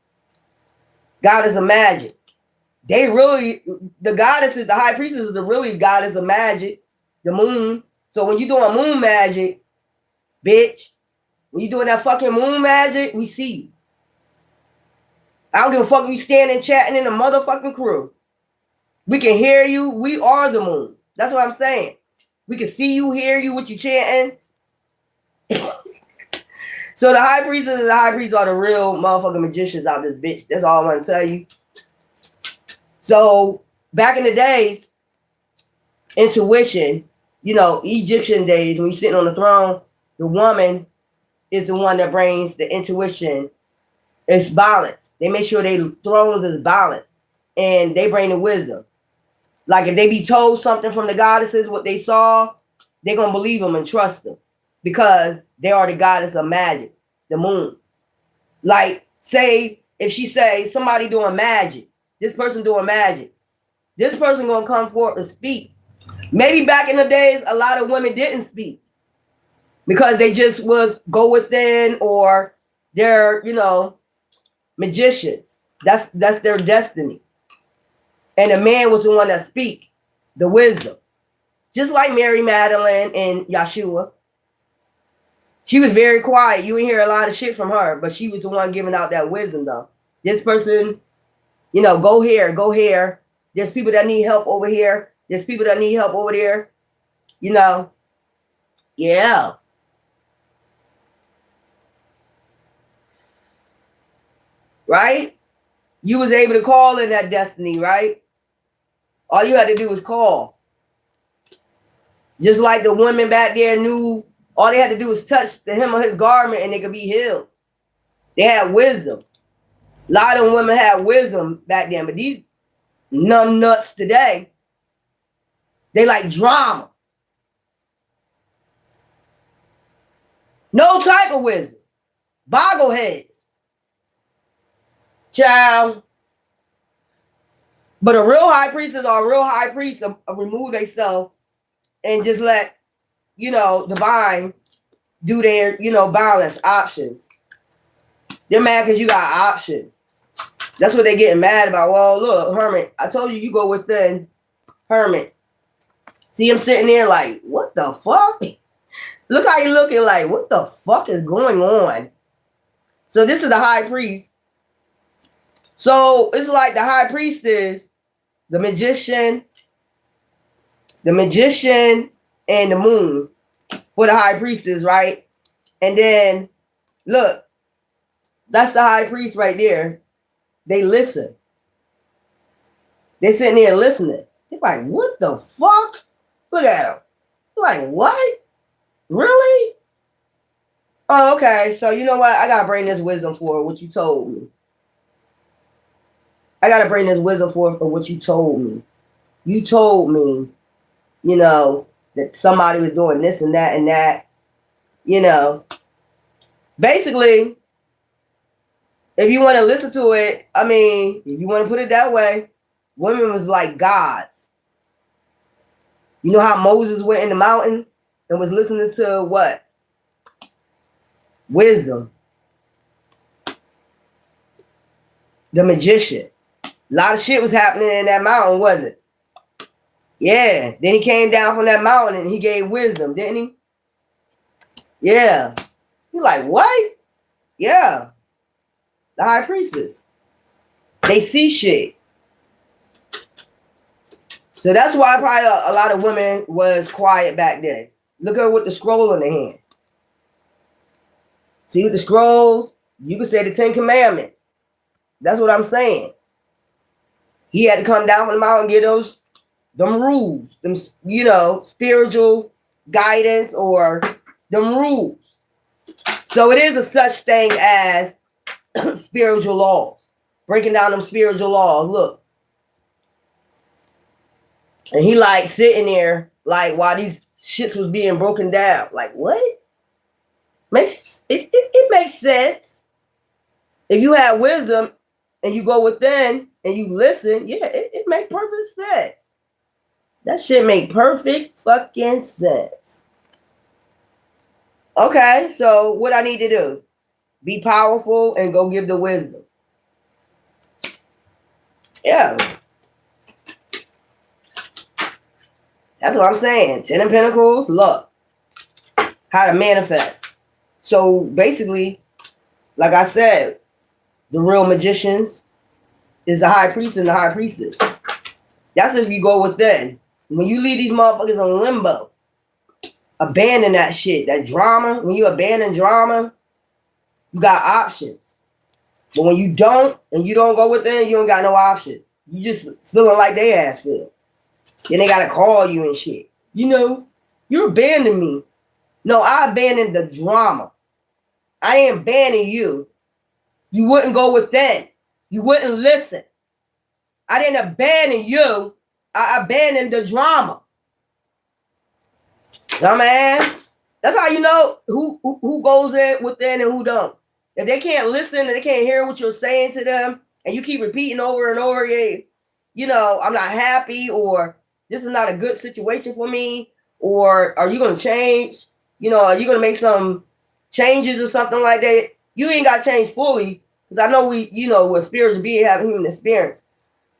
Goddess of magic. They really, the goddesses, the high priestess is the really goddess of magic, the moon. So when you doing moon magic, bitch, when you doing that fucking moon magic, we see you. I don't give a fuck if you standing chatting in the motherfucking crew. We can hear you. We are the moon. That's what I'm saying. We can see you, hear you, what you chanting. So the high priests and the high priests are the real motherfucking magicians out this bitch. That's all I want to tell you. So back in the days, intuition, you know, Egyptian days, when you're sitting on the throne, the woman is the one that brings the intuition. It's balance. They make sure their thrones is balanced. And they bring the wisdom. Like if they be told something from the goddesses, what they saw, they're going to believe them and trust them. Because they are the goddess of magic, the moon. Like, say, if she say somebody doing magic, this person doing magic, this person going to come forth and speak. Maybe back in the days, a lot of women didn't speak. Because they just was go within, or they're, you know, magicians. That's their destiny. And the man was the one that speak the wisdom. Just like Mary Magdalene and Yeshua. She was very quiet. You didn't hear a lot of shit from her, but she was the one giving out that wisdom though. This person, you know, go here. There's people that need help over here. There's people that need help over there. You know, yeah. Right? You was able to call in that destiny, right? All you had to do was call. Just like the women back there knew, all they had to do was touch the hem of his garment and they could be healed. They had wisdom. A lot of them women had wisdom back then, but these numb nuts today, they like drama. No type of wisdom. Boggleheads. Child. But a real high priestess or a real high priest remove themselves and just let, divine do their, balance options. They're mad because you got options. That's what they're getting mad about. Well, look, Hermit, I told you go within. Hermit. See him sitting there like, what the fuck? Look how you looking like, what the fuck is going on? So this is the high priest. So it's like the high priestess, the magician, and the moon for the high priestess, right? And then, look, that's the high priest right there. They listen. They're sitting there listening. They're like, what the fuck? Look at them. Like, what? Really? Oh, okay. So you know what? I gotta bring this wisdom for what you told me. I gotta bring this wisdom for what you told me. You told me, that somebody was doing this and that and that. Basically, if you want to listen to it, if you want to put it that way, women was like gods. You know how Moses went in the mountain and was listening to what? Wisdom. The magician. A lot of shit was happening in that mountain, wasn't it? Yeah. Then he came down from that mountain and he gave wisdom, didn't he? Yeah. You're like, what? Yeah. The high priestess. They see shit. So that's why probably a lot of women was quiet back then. Look at with the scroll in the hand. See with the scrolls, you could say the 10 Commandments. That's what I'm saying. He had to come down from the mountain and get them rules, them, spiritual guidance or them rules. So it is a such thing as spiritual laws. Breaking down them spiritual laws. Look. And he like sitting there like while these shits was being broken down. Like, what? It makes sense. If you have wisdom and you go within and you listen, yeah, it makes perfect sense. That shit make perfect fucking sense. Okay, so what I need to do? Be powerful and go give the wisdom. Yeah. That's what I'm saying. 10 of Pentacles, look. How to manifest. So basically, like I said, the real magicians is the high priest and the high priestess. That's if you go within. When you leave these motherfuckers in limbo, abandon that shit, that drama. When you abandon drama, you got options. But when you don't, and you don't go within, you don't got no options. You just feeling like they ass feel. Then they gotta call you and shit. You abandoned me. No, I abandoned the drama. I didn't abandon you. You wouldn't go within. You wouldn't listen. I didn't abandon you. I abandoned the drama. Dumbass. That's how you know who goes in within and who don't. If they can't listen and they can't hear what you're saying to them, and you keep repeating over and over again, I'm not happy, or this is not a good situation for me, or are you going to change? Are you going to make some changes or something like that? You ain't got to change fully, because I know we're spiritual beings having human experience.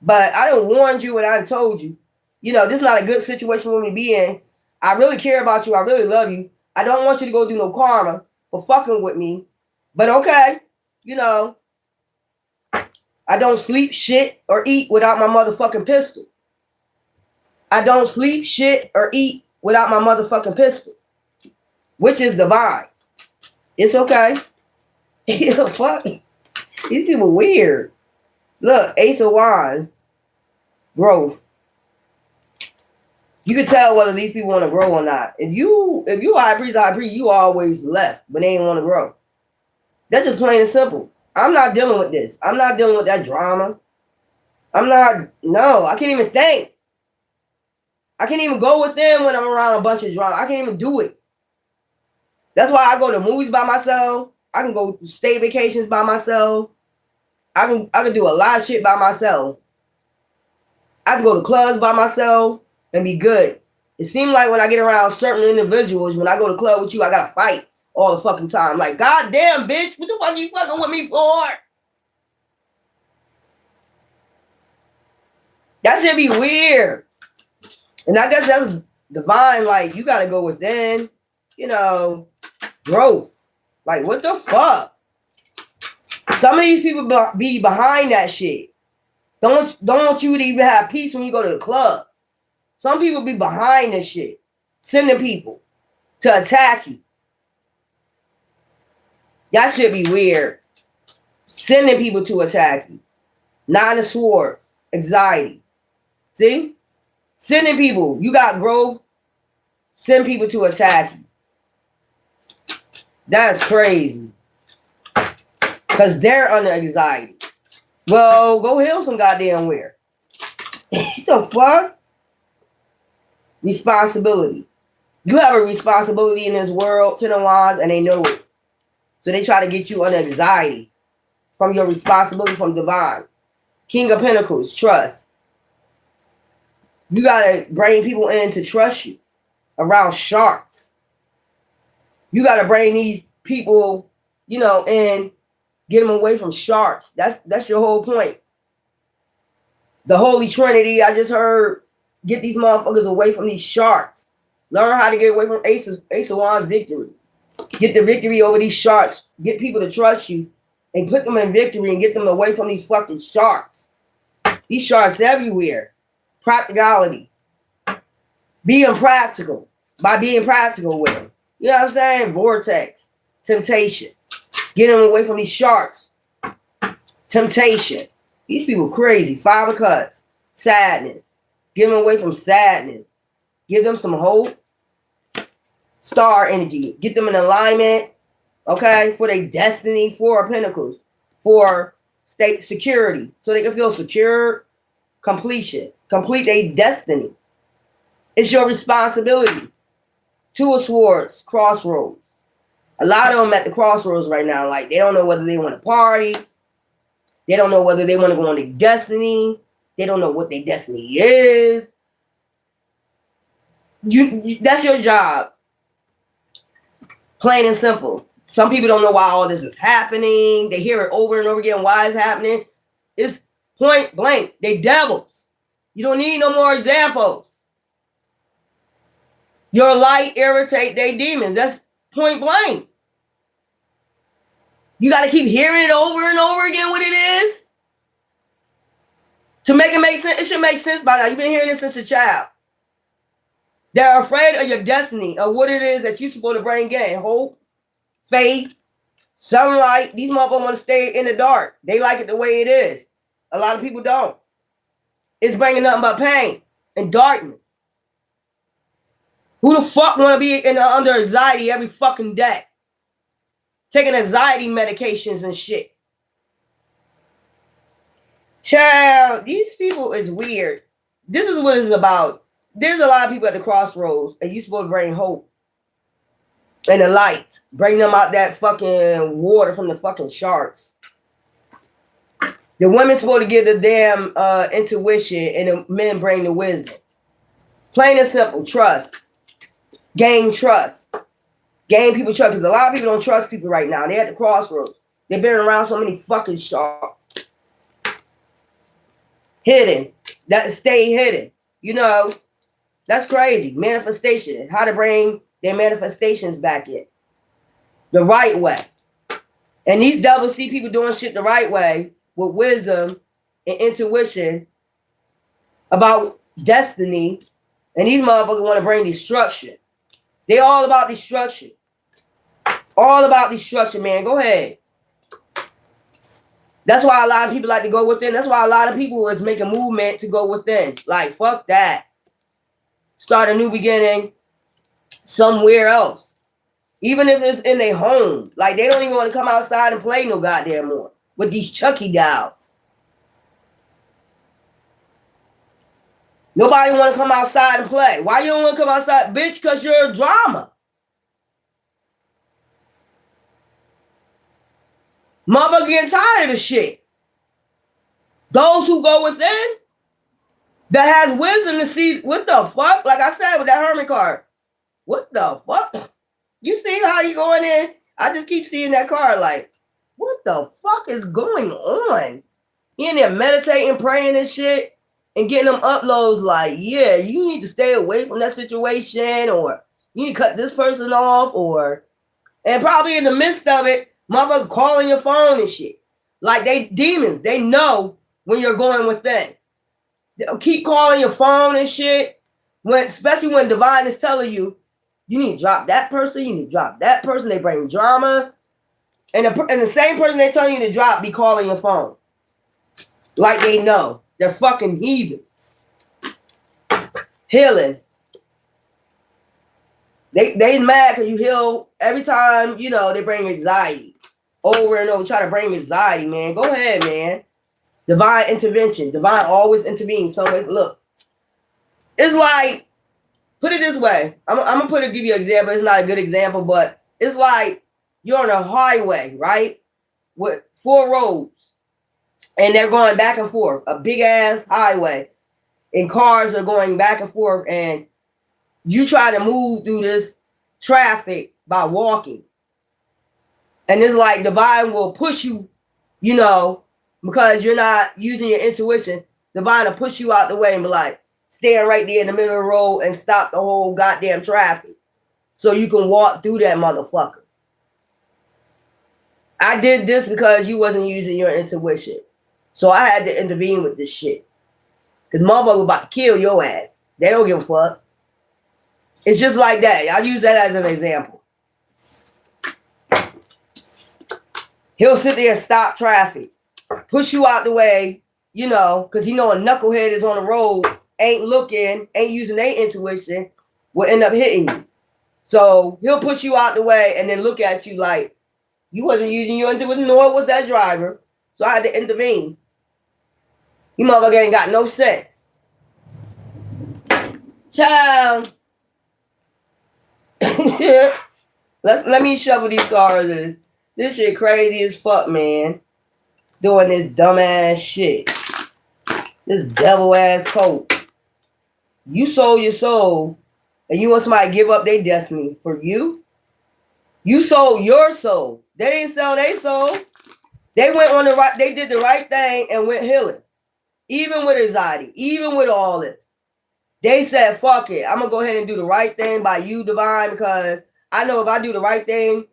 But I done warned you and I done told you, this is not a good situation for me to be in. I really care about you. I really love you. I don't want you to go do no karma for fucking with me. But okay, I don't sleep, shit, or eat without my motherfucking pistol. I don't sleep, shit, or eat without my motherfucking pistol. Which is divine. It's okay. Yeah, fuck. These people weird. Look, Ace of Wands. Growth. You can tell whether these people want to grow or not. If you high priest, you always left, but they ain't want to grow. That's just plain and simple. I'm not dealing with this. I'm not dealing with that drama. No, I can't even think. I can't even go with them when I'm around a bunch of drama. I can't even do it. That's why I go to movies by myself. I can go state vacations by myself. I can do a lot of shit by myself. I can go to clubs by myself and be good. It seems like when I get around certain individuals, when I go to club with you, I gotta fight all the fucking time. Like, goddamn, bitch, what the fuck you fucking with me for? That should be weird. And I guess that's divine. Like, you gotta go within, growth. Like, what the fuck? Some of these people be behind that shit. Don't want you to even have peace when you go to the club. Some people be behind this shit, sending people to attack you. That should be weird. Sending people to attack you. Nine of Swords, anxiety. See? Sending people. You got growth. Send people to attack you. That's crazy. Because they're under anxiety. Well, go heal some goddamn where. What the fuck? Responsibility. You have a responsibility in this world, Ten of Wands, and they know it. So they try to get you under anxiety from your responsibility from divine. King of Pentacles, trust. You got to bring people in to trust you around sharks. You got to bring these people, in, get them away from sharks. That's your whole point. The Holy Trinity, I just heard, get these motherfuckers away from these sharks. Learn how to get away from Ace of Wands victory. Get the victory over these sharks. Get people to trust you and put them in victory and get them away from these fucking sharks. These sharks everywhere. Practicality. Being practical. By being practical with them. You know what I'm saying? Vortex. Temptation. Get them away from these sharks. Temptation. These people crazy. Five of Cups. Sadness. Get them away from sadness. Give them some hope. Star energy. Get them in alignment. Okay? For their destiny. Four of Pentacles. For state security. So they can feel secure. Completion. Complete their destiny. It's your responsibility. Two of Swords. Crossroads. A lot of them at the crossroads right now. Like, they don't know whether they want to party. They don't know whether they want to go on their destiny. They don't know what their destiny is. That's your job. Plain and simple. Some people don't know why all this is happening. They hear it over and over again. Why it's happening? It's point blank. They devils. You don't need no more examples. Your light irritate they demons. That's point blank. You got to keep hearing it over and over again what it is. To make it make sense, it should make sense by now. You've been hearing this since a child. They're afraid of your destiny, of what it is that you're supposed to bring in. Hope, faith, sunlight. These motherfuckers want to stay in the dark. They like it the way it is. A lot of people don't. It's bringing nothing but pain and darkness. Who the fuck want to be under anxiety every fucking day? Taking anxiety medications and shit. Child, these people is weird. This is what it's about. There's a lot of people at the crossroads, and you're supposed to bring hope and the light. Bring them out that fucking water from the fucking sharks. The women's supposed to give the damn intuition, and the men bring the wisdom. Plain and simple, trust. Gain trust. Gain people trust. Because a lot of people don't trust people right now. They're at the crossroads. They've been around so many fucking sharks. Hidden. That stay hidden. That's crazy. Manifestation. How to bring their manifestations back in. The right way. And these devils see people doing shit the right way. with wisdom and intuition about destiny, and these motherfuckers want to bring destruction. They all about destruction. All about destruction, man. Go ahead. That's why a lot of people like to go within. That's why a lot of people is making movement to go within. Like, fuck that. Start a new beginning somewhere else. Even if it's in their home. Like, they don't even want to come outside and play no goddamn more with these Chucky dolls. Nobody want to come outside and play. Why you don't want to come outside? Bitch, because you're a drama. Mother getting tired of the shit. Those who go within, that has wisdom to see what the fuck, like I said with that hermit card. What the fuck? You see how you going in? I just keep seeing that card like, what the fuck is going on? You in there meditating, praying and shit, and getting them uploads like, yeah, you need to stay away from that situation, or you need to cut this person off, and probably in the midst of it, motherfucker calling your phone and shit. Like they demons. They know when you're going within. They'll keep calling your phone and shit. Especially when divine is telling you, you need to drop that person, you need to drop that person. They bring drama. And the same person they tell you to drop be calling your phone. Like they know. They're fucking heathens. Healing. They mad because you heal every time, they bring anxiety. Over and over, try to bring anxiety, man. Go ahead, man. Divine intervention. Divine always intervenes. So look, it's like, put it this way. I'm gonna give you an example. It's not a good example, but it's like you're on a highway, right? With 4 roads, and they're going back and forth. A big ass highway, and cars are going back and forth, and you try to move through this traffic by walking. And it's like divine will push you, because you're not using your intuition. Divine will push you out the way and be like, stand right there in the middle of the road and stop the whole goddamn traffic so you can walk through that motherfucker. I did this because you wasn't using your intuition. So I had to intervene with this shit. Because motherfucker about to kill your ass. They don't give a fuck. It's just like that. I'll use that as an example. He'll sit there and stop traffic, push you out the way, because a knucklehead is on the road, ain't looking, ain't using their intuition, will end up hitting you. So he'll push you out the way and then look at you like you wasn't using your intuition, nor was that driver. So I had to intervene. You motherfucker ain't got no sense. Child. Let me shuffle these cards in. This shit crazy as fuck, man. Doing this dumbass shit. This devil ass coat. You sold your soul, and you want somebody to give up their destiny for you? You sold your soul. They didn't sell their soul. They went on the right, they did the right thing and went healing. Even with anxiety, even with all this. They said, fuck it. I'm gonna go ahead and do the right thing by you, divine, because I know if I do the right thing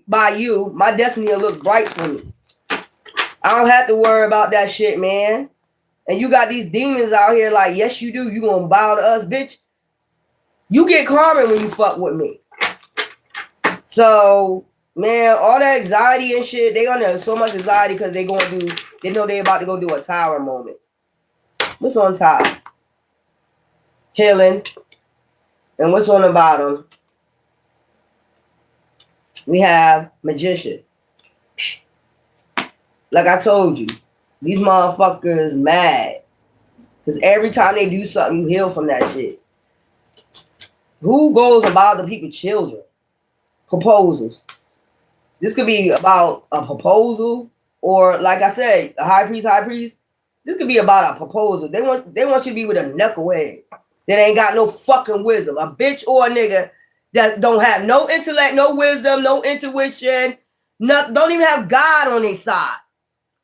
by you, my destiny will look bright for me. I don't have to worry about that shit, man. And you got these demons out here like, yes, you do. You gonna bow to us, bitch. You get karma when you fuck with me. So, man, all that anxiety and shit, they under so much anxiety because they know they about to go do a tower moment. What's on top? Healing. And what's on the bottom? We have magician. Like I told you, these motherfuckers mad. Because every time they do something, you heal from that shit. Who goes about the people's children? Proposals. This could be about a proposal, or like I said, a high priest. This could be about a proposal. They want you to be with a knucklehead that ain't got no fucking wisdom. A bitch or a nigga that don't have no intellect, no wisdom, no intuition, don't even have God on their side.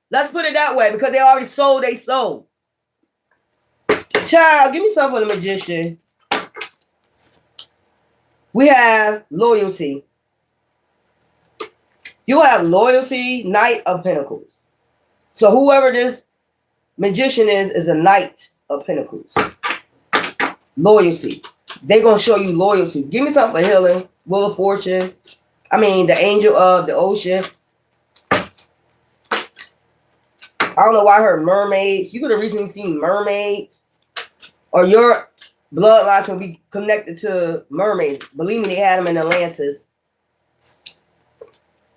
Let's put it that way, because they already sold their soul. Child, give me something for the magician. We have loyalty. You have loyalty, Knight of Pentacles. So whoever this magician is a Knight of Pentacles. Loyalty. They gonna show you loyalty. Give me something for healing. Wheel of Fortune. I mean, the Angel of the Ocean. I don't know why I heard mermaids. You could have recently seen mermaids. Or your bloodline can be connected to mermaids. Believe me, they had them in Atlantis.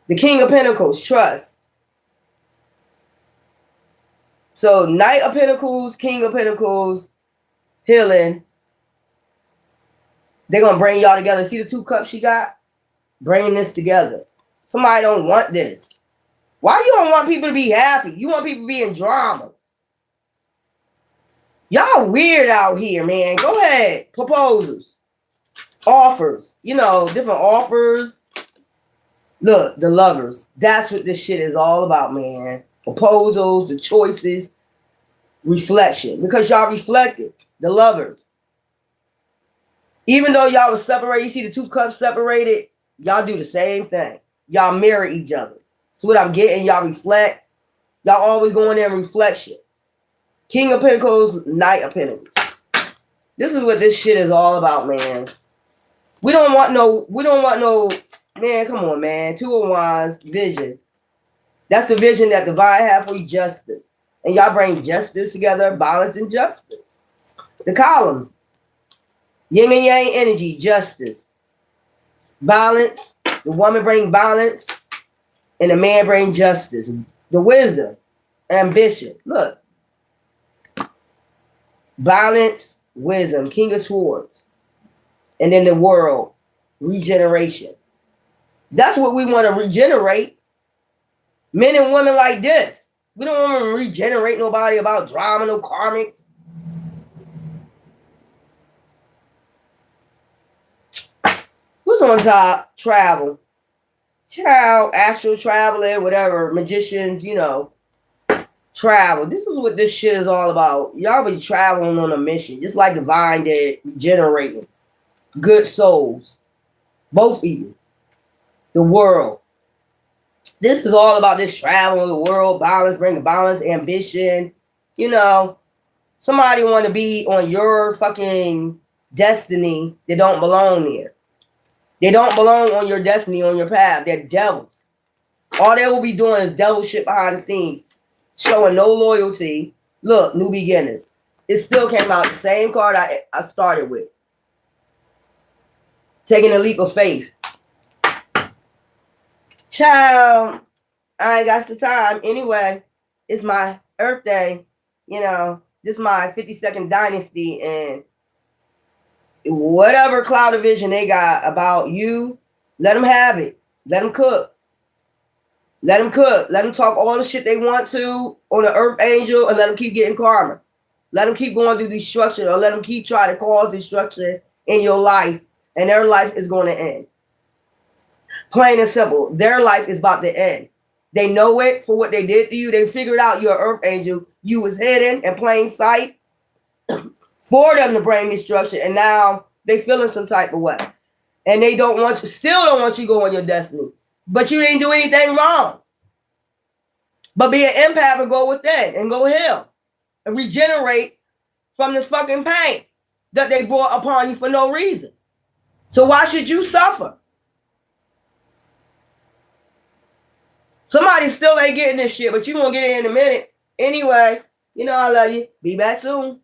The King of Pentacles, trust. So, Knight of Pentacles, King of Pentacles, healing. They're going to bring y'all together. See the 2 cups she got? Bringing this together. Somebody don't want this. Why you don't want people to be happy? You want people to be in drama. Y'all weird out here, man. Go ahead. Proposals. Offers. You know, different offers. Look, the lovers. That's what this shit is all about, man. Proposals, the choices, reflection. Because y'all reflected. The lovers. Even though y'all was separated, you see the 2 cups separated, y'all do the same thing. Y'all mirror each other. That's what I'm getting. Y'all reflect. Y'all always going there in reflection. King of Pentacles, Knight of Pentacles. This is what this shit is all about, man. We don't want no, man, come on, man. 2 of Wands, vision. That's the vision that divine have for you, justice. And y'all bring justice together, balance and justice. The columns. Yin and yang energy, justice. Balance. The woman bring balance. And the man bring justice. The wisdom. Ambition. Look. Balance, wisdom, King of Swords. And then the world, regeneration. That's what we want to regenerate. Men and women like this. We don't want to regenerate nobody about drama, no karmics. Who's on top? Travel. Child, astral traveling, whatever. Magicians, you know. Travel. This is what this shit is all about. Y'all be traveling on a mission. Just like Divine did, regenerating. Good souls. Both of you. The world. This is all about this travel, the world, balance, bringing balance, ambition. You know, somebody want to be on your fucking destiny. They don't belong there. They don't belong on your destiny, on your path. They're devils. All they will be doing is devil shit behind the scenes. Showing no loyalty. Look, new beginners. It still came out the same card I started with. Taking a leap of faith. Child, I ain't got the time. Anyway, it's my Earth Day. You know, this is my 52nd dynasty. And whatever cloud of vision they got about you, let them have it. Let them cook. Let them cook. Let them talk all the shit they want to on the Earth Angel and let them keep getting karma. Let them keep going through destruction or let them keep trying to cause destruction in your life and their life is going to end. Plain and simple. Their life is about to end. They know it for what they did to you. They figured out you're an Earth Angel. You was hidden in plain sight for them to bring destruction. And now they feeling some type of way. And they don't want you, still don't want you to go on your destiny. But you didn't do anything wrong. But be an empath and go within and go heal. And regenerate from this fucking pain that they brought upon you for no reason. So why should you suffer? Somebody still ain't getting this shit, but you gonna get it in a minute. Anyway, you know I love you. Be back soon.